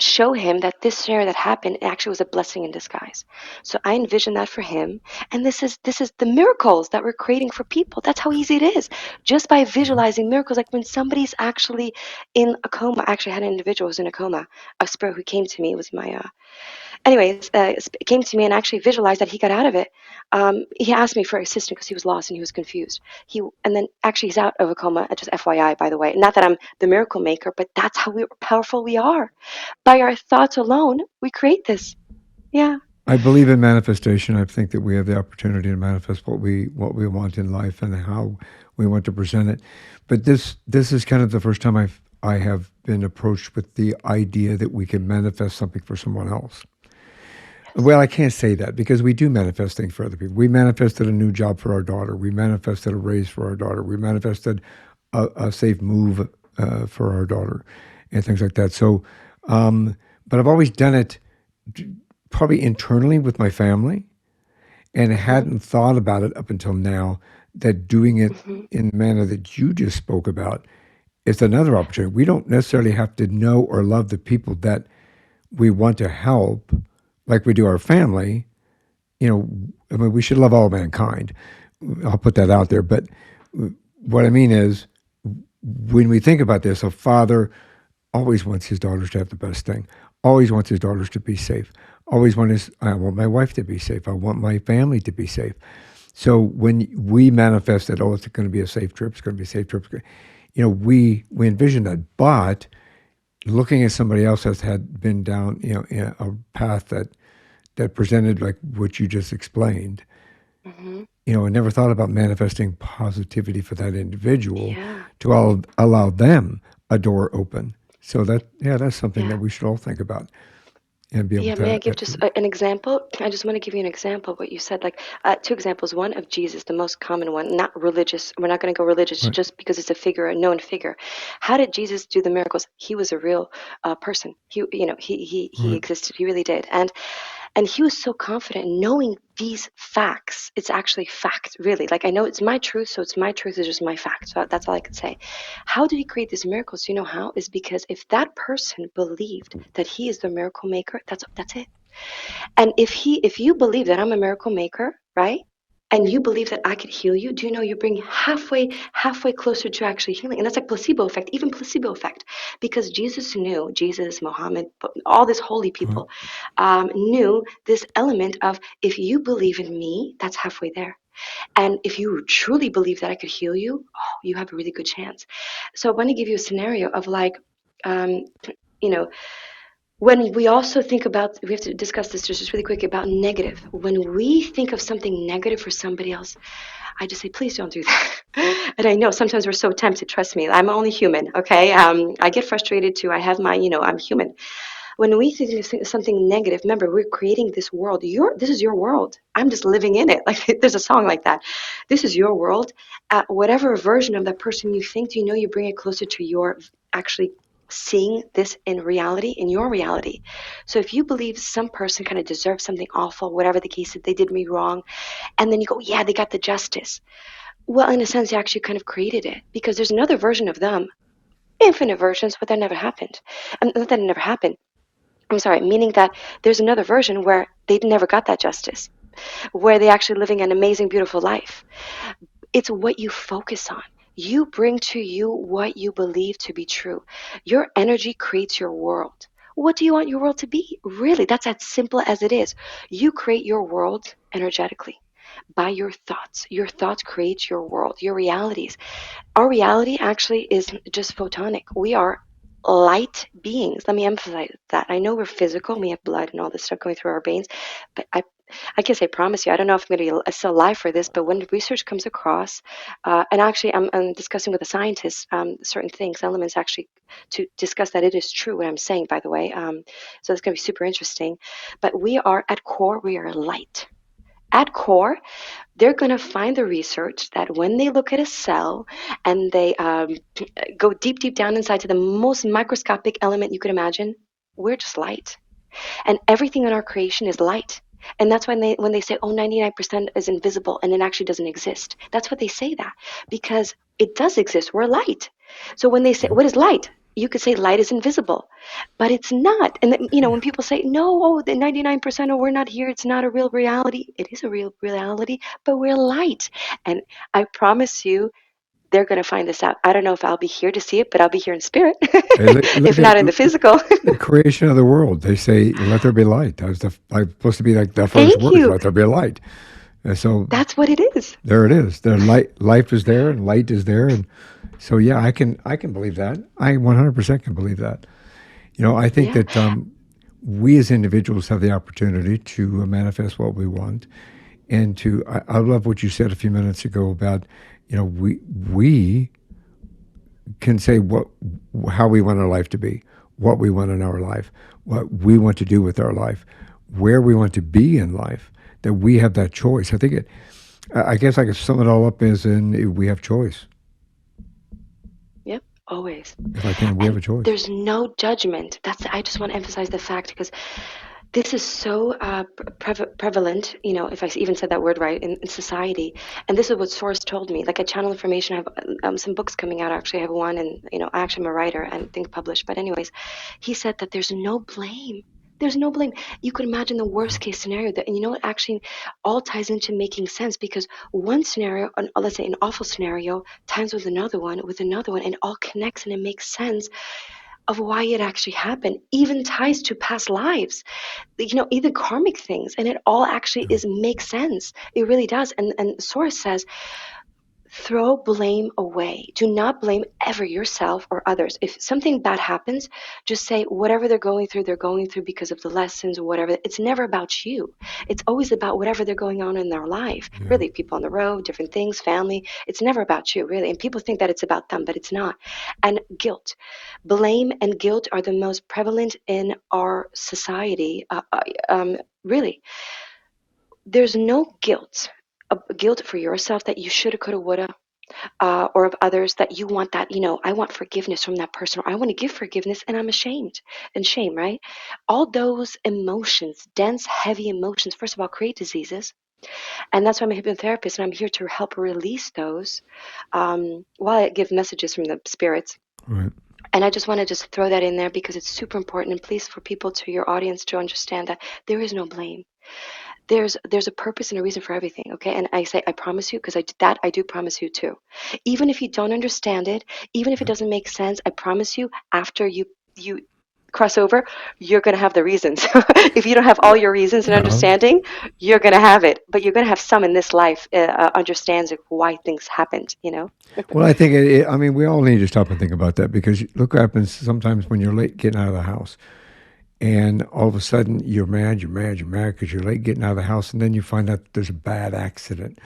show him that this scenario that happened actually was a blessing in disguise. So I envision that for him, and this is the miracles that we're creating for people. That's how easy it is, just by Mhm. visualizing miracles. Like when somebody's actually in a coma. I actually had an individual who was in a coma, a spirit who came to me. It was my anyways, it came to me and actually visualized that he got out of it. He asked me for assistance because he was lost and he was confused. And then actually he's out of a coma. Just FYI, by the way. Not that I'm the miracle maker, but that's how powerful we are. By our thoughts alone, we create this. Yeah. I believe in manifestation. I think that we have the opportunity to manifest what we want in life and how we want to present it. But this is kind of the first time I have been approached with the idea that we can manifest something for someone else. Yes. Well, I can't say that because we do manifest things for other people. We manifested a new job for our daughter. We manifested a raise for our daughter. We manifested a safe move for our daughter, and things like that. So, but I've always done it probably internally with my family, and Mm-hmm. hadn't thought about it up until now. That doing it Mm-hmm. in the manner that you just spoke about is another opportunity. We don't necessarily have to know or love the people that we want to help, like we do our family. I mean, we should love all mankind. I'll put that out there. But what I mean is, when we think about this, a father always wants his daughters to have the best thing, always wants his daughters to be safe, I want my wife to be safe, I want my family to be safe. So when we manifest that, oh, it's going to be a safe trip, it's going to be a safe trip, we envision that. But looking at somebody else that's had been down, in a path that presented like what you just explained, Mm-hmm. I never thought about manifesting positivity for that individual Yeah. to allow them a door open. So that's something that Yeah. we should all think about and be able Yeah, may I to. give just an example? I just want to give you an example of what you said. Like two examples. One of Jesus, the most common one, not religious. We're not going to go religious Right. just because it's a figure, a known figure. How did Jesus do the miracles? He was a real person. He Right. existed. He really did. And he was so confident in knowing these facts. It's actually fact, really. Like I know it's my truth, so it's my truth. It's just my fact. So that's all I can say. How did he create these miracles? Do you know how? Is because if that person believed that he is the miracle maker, that's it. And if you believe that I'm a miracle maker, right? And you believe that I could heal you, do you know you bring halfway closer to actually healing? And that's like placebo effect, even placebo effect, because Jesus knew, Jesus, Muhammad, all these holy Right. people knew this element of if you believe in me, that's halfway there. And if you truly believe that I could heal you, oh, you have a really good chance. So I want to give you a scenario of like, um, you know, when we also think about, we have to discuss this just really quick about negative. When we think of something negative for somebody else, I just say, please don't do that. And I know sometimes we're so tempted. Trust me, I'm only human. Okay, I get frustrated too. I have my, I'm human. When we think of something negative, remember we're creating this world. This is your world. I'm just living in it. Like there's a song like that. This is your world. Whatever version of that person you think, do you know you bring it closer to your actually seeing this in reality, in your reality. So if you believe some person kind of deserves something awful, whatever the case is, they did me wrong, and then you go, yeah, they got the justice. Well, in a sense, you actually kind of created it, because there's another version of them, infinite versions, but that never happened. And not that it never happened. I'm sorry, meaning that there's another version where they never got that justice, where they're actually living an amazing, beautiful life. It's what you focus on. You bring to you what you believe to be true. Your energy creates your world. What do you want your world to be? Really, that's as simple as it is. You create your world energetically by your thoughts. Your thoughts create your world, your realities. Our reality actually is just photonic. We are light beings. Let me emphasize that. I know we're physical, we have blood and all this stuff going through our veins, but I guess I promise you, I don't know if I'm going to be still alive for this, but when research comes across, and actually I'm discussing with a scientist certain things, elements actually, to discuss that it is true what I'm saying, by the way. So it's going to be super interesting. But we are, at core, we are light. At core, they're going to find the research that when they look at a cell and they go deep, deep down inside to the most microscopic element you could imagine, we're just light. And everything in our creation is light. And that's when they say, oh, 99% is invisible and it actually doesn't exist. That's what they say, that because it does exist. We're light. So when they say, Yeah. what is light? You could say light is invisible, but it's not. And you know, when people say, no, oh, the 99%, oh, we're not here, it's not a real reality. It is a real reality, but we're light. And I promise you, they're going to find this out. I don't know if I'll be here to see it, but I'll be here in spirit, Hey, look if at not in the physical. the creation of the world. They say, "Let there be light." That was like supposed to be like the first Thank words. you. Let there be light. And so That's what it is. there it is. The life is there, and light is there, and so yeah, I can believe that. I 100% can believe that. I think Yeah. that we as individuals have the opportunity to manifest what we want, and to. I love what you said a few minutes ago about, we can say how we want our life to be, what we want in our life, what we want to do with our life, where we want to be in life. That we have that choice. I guess I could sum it all up as in we have choice. Yep. Always. If I can, we have And a choice. there's no judgment. I just want to emphasize the fact, because this is so prevalent, if I even said that word right, in society. And this is what Source told me. Like, I channel information. I have some books coming out, actually. I have one, and, I actually am a writer and think published. But anyways, he said that there's no blame. There's no blame. You could imagine the worst case scenario, and you know what, actually all ties into making sense, because one scenario, let's say an awful scenario, times with another one, and it all connects and it makes sense of why it actually happened, even ties to past lives, even karmic things, and it all actually is makes sense. It really does. And Source says, throw blame away. Do not blame ever yourself or others. If something bad happens, just say whatever they're going through because of the lessons or whatever. It's never about you. It's always about whatever they're going on in their life. Yeah. Really, people on the road, different things, family. It's never about you, really. And people think that it's about them, but it's not. And guilt. Blame and guilt are the most prevalent in our society. Really, there's no guilt. Guilt for yourself that you shoulda, coulda, woulda, or of others that you want that, I want forgiveness from that person, or I want to give forgiveness and I'm ashamed. And shame, right? All those emotions, dense, heavy emotions, first of all, create diseases. And that's why I'm a hypnotherapist, and I'm here to help release those, while I give messages from the spirits. Right. And I just want to just throw that in there because it's super important. And please, for people, to your audience, to understand that there is no blame. There's a purpose and a reason for everything, okay? And I say, I promise you, because I do promise you too. Even if you don't understand it, even if it doesn't make sense, I promise you, after you cross over, you're going to have the reasons. If you don't have all your reasons and Yeah. understanding, you're going to have it. But you're going to have some in this life, understands why things happened. Well, I think I mean, we all need to stop and think about that, because look what happens sometimes when you're late getting out of the house, and all of a sudden you're mad because you're late getting out of the house, and then you find out there's a bad accident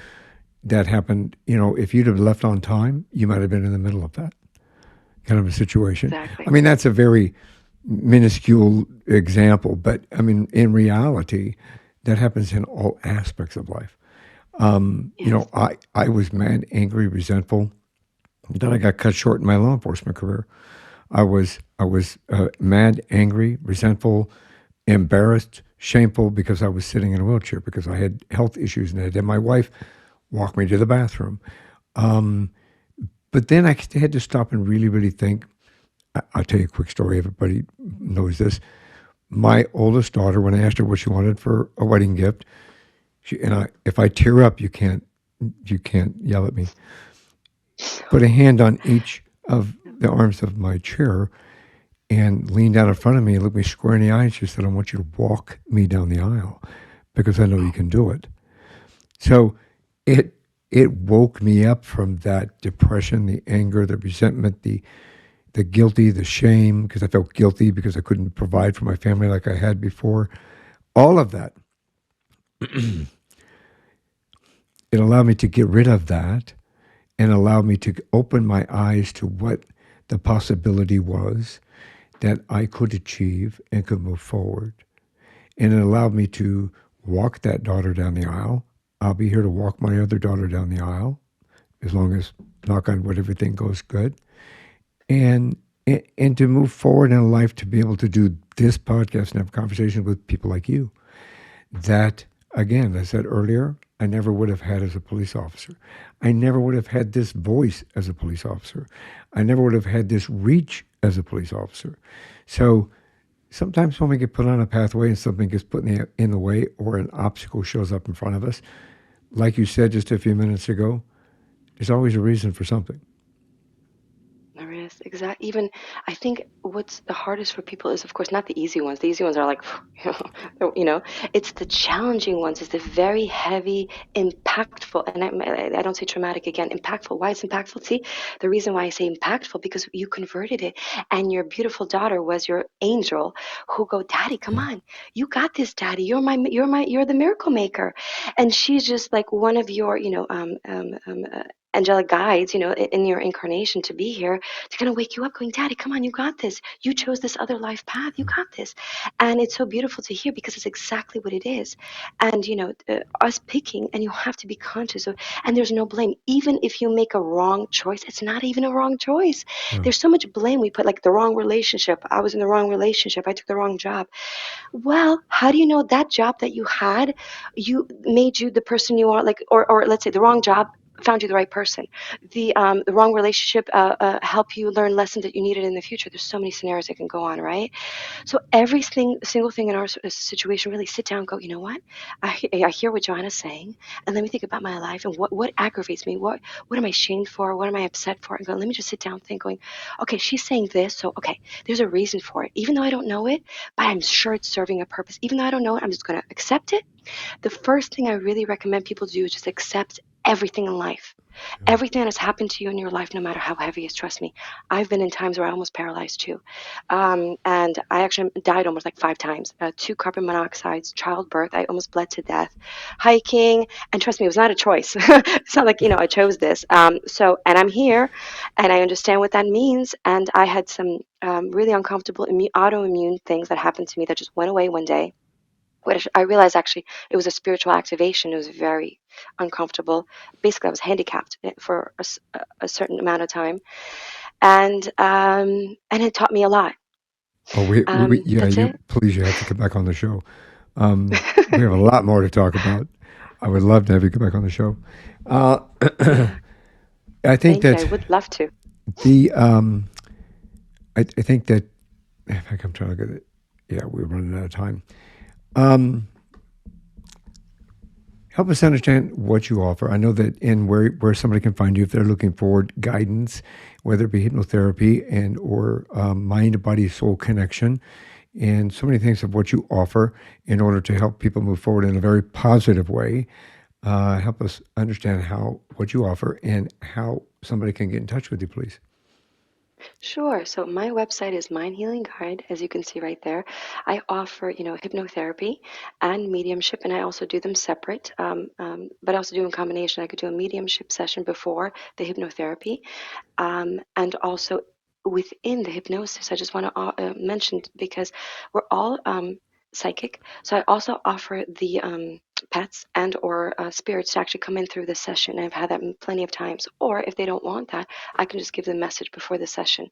that happened. If you'd have left on time, you might have been in the middle of that kind of a situation. Exactly. I mean, that's a very minuscule example, but I mean, in reality, that happens in all aspects of life. Yes. I was mad, angry, resentful. Then I got cut short in my law enforcement career. I was mad, angry, resentful, embarrassed, shameful because I was sitting in a wheelchair because I had health issues and then my wife walked me to the bathroom. But then I had to stop and really, really think. I'll tell you a quick story. Everybody knows this. My oldest daughter, when I asked her what she wanted for a wedding gift, if I tear up, you can't yell at me. Put a hand on each of the arms of my chair and leaned out in front of me and looked me square in the eye. And she said, "I want you to walk me down the aisle because I know you can do it." So it it woke me up from that depression, the anger, the resentment, the guilty, the shame, because I felt guilty because I couldn't provide for my family like I had before. All of that, it allowed me to get rid of that and allowed me to open my eyes to what the possibility was that I could achieve and could move forward. And it allowed me to walk that daughter down the aisle. I'll be here to walk my other daughter down the aisle as long as, knock on wood, everything goes good. And and to move forward in life to be able to do this podcast and have conversations with people like you that, again, as I said earlier, I never would have had as a police officer. I never would have had this voice as a police officer. I never would have had this reach as a police officer. So sometimes when we get put on a pathway and something gets put in the way or an obstacle shows up in front of us, like you said just a few minutes ago, there's always a reason for something. There is, exactly. Even I think what's the hardest for people is, of course, not the easy ones. The easy ones are like, you know, it's the challenging ones. It's the very heavy, impactful, and I don't say traumatic again. Impactful. Why it's impactful? See, the reason why I say impactful because you converted it, and your beautiful daughter was your angel, who go, Daddy, come Yeah. on, you got this, Daddy. You're the miracle maker, and she's just like one of your, angelic guides, in your incarnation to be here to kind of wake you up, going, Daddy, come on, you got this. You chose this other life path. You got this. And it's so beautiful to hear because it's exactly what it is. And, us picking, and you have to be conscious of, and there's no blame. Even if you make a wrong choice, it's not even a wrong choice. Yeah. There's so much blame we put, like the wrong relationship. I was in the wrong relationship. I took the wrong job. Well, how do you know that job that you had, you made you the person you are, like, or let's say the wrong job found you the right person. The wrong relationship help you learn lessons that you needed in the future. There's so many scenarios that can go on, right? So single thing in our situation, really sit down and go, you know what? I hear what Joanna's saying, and let me think about my life and what aggravates me. What am I shamed for? What am I upset for? And go, let me just sit down and think, going, okay, she's saying this, so okay, there's a reason for it. Even though I don't know it, but I'm sure it's serving a purpose. Even though I don't know it, I'm just going to accept it. The first thing I really recommend people do is just accept everything in life. Yeah. Everything that has happened to you in your life, no matter how heavy it is, trust me. I've been in times where I almost paralyzed too. And I actually died almost like 5 times. 2 carbon monoxides, childbirth, I almost bled to death, hiking. And trust me, it was not a choice. It's not like, I chose this. And I'm here and I understand what that means. And I had some really uncomfortable autoimmune things that happened to me that just went away one day, which I realized actually it was a spiritual activation. It was very uncomfortable. Basically, I was handicapped for a certain amount of time, and it taught me a lot. Oh, yeah, That's it. you have to come back on the show. We have a lot more to talk about. I would love to have you come back on the show. Uh, Yeah, I think thank you. I that would love to. the I think that in fact, I'm trying to get it. Yeah, we're running out of time. Um, Help us understand what you offer. I know that in where somebody can find you if they're looking for guidance, whether it be hypnotherapy and or mind body soul connection, and so many things of what you offer in order to help people move forward in a very positive way. Help us understand how what you offer and how somebody can get in touch with you, please. Sure. So my website is Mind Healing Guide, as you can see right there. I offer, hypnotherapy and mediumship, and I also do them separate. But I also do in combination. I could do a mediumship session before the hypnotherapy, and also within the hypnosis. I just want to mention because we're all psychic. So I also offer the pets and or spirits to actually come in through the session. I've had that plenty of times. Or if they don't want that, I can just give them a message before the session.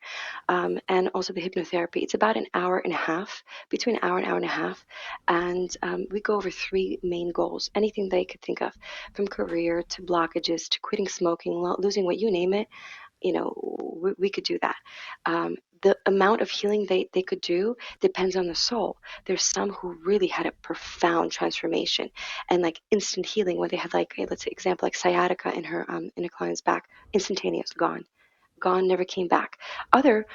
And also the hypnotherapy. It's about an hour and a half, between an hour and a half. And we go over 3 main goals, anything they could think of, from career to blockages to quitting smoking, losing weight, you name it. We could do that. The amount of healing they could do depends on the soul. There's some who really had a profound transformation and like instant healing when they had like, let's say example, like sciatica in a client's back, instantaneous, gone, never came back. Other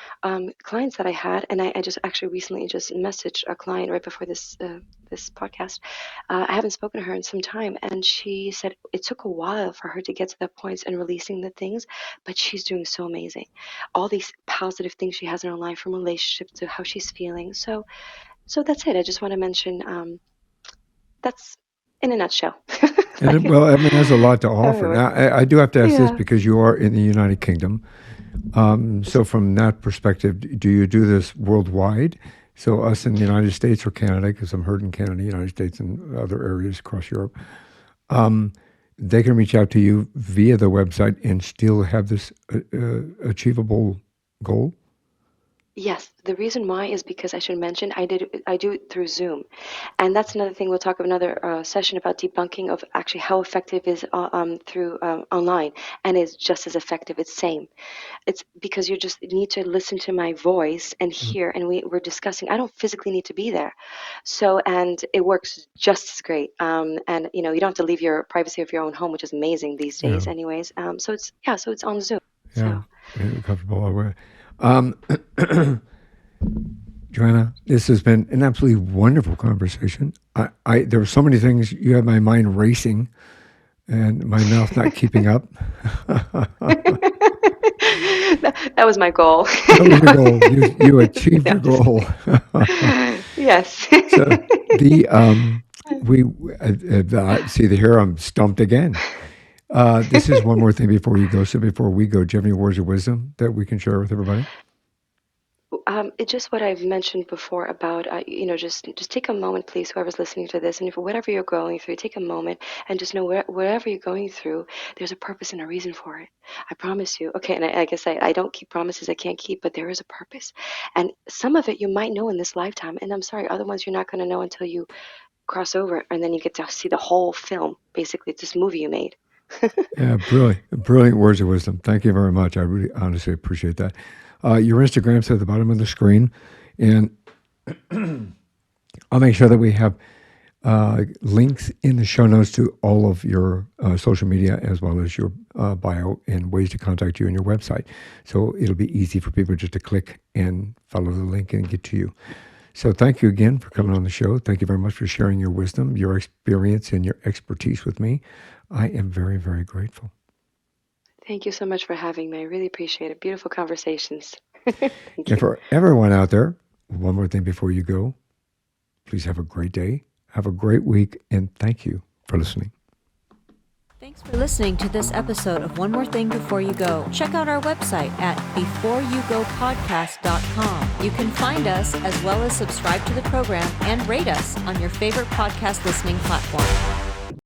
clients that I had, and I just actually recently just messaged a client right before this podcast. I haven't spoken to her in some time, and she said it took a while for her to get to that point and releasing the things, but she's doing so amazing. All these positive things she has in her life, from relationship to how she's feeling. So that's it. I just want to mention that's in a nutshell. And well, I mean, there's a lot to offer. Anyway, Now, I do have to ask this yeah. because you are in the United Kingdom. So from that perspective, do you do this worldwide? So us in the United States or Canada, because I'm heard in Canada, United States, and other areas across Europe, they can reach out to you via the website and still have this achievable goal? Yes, the reason why is because I should mention I do it through Zoom, and that's another thing we'll talk of another session about debunking of actually how effective is through online, and it's just as effective. It's same. It's because you just need to listen to my voice and hear, and we're discussing. I don't physically need to be there, so and it works just as great. And you don't have to leave your privacy of your own home, which is amazing these Yeah, days, anyways. So it's on Zoom. yeah, So comfortable all the way. Joanna, this has been an absolutely wonderful conversation. There were so many things. You had my mind racing and my mouth not keeping up. that was my goal. That was your goal. You achieved your goal. Yes. So see here I'm stumped again. This is one more thing before you go. So before we go, do you have any words of wisdom that we can share with everybody? It's just what I've mentioned before about, just take a moment, please, whoever's listening to this, and if whatever you're going through, take a moment and just know wherever you're going through, there's a purpose and a reason for it. I promise you. Okay, and I guess I don't keep promises I can't keep, but there is a purpose. And some of it you might know in this lifetime, and I'm sorry, other ones you're not going to know until you cross over, and then you get to see the whole film, basically, it's this movie you made. Yeah, brilliant words of wisdom. Thank you very much. I really honestly appreciate that. Your Instagram's at the bottom of the screen, and I'll make sure that we have links in the show notes to all of your social media as well as your bio and ways to contact you and your website. So it'll be easy for people just to click and follow the link and get to you. So thank you again for coming on the show. Thank you very much for sharing your wisdom, your experience, and your expertise with me. I am very, very grateful. Thank you so much for having me. I really appreciate it. Beautiful conversations. Thank And you. for everyone out there, one more thing before you go, please have a great day, have a great week, and thank you for listening. Thanks for listening to this episode of One More Thing Before You Go. Check out our website at beforeyougopodcast.com. You can find us as well as subscribe to the program and rate us on your favorite podcast listening platform.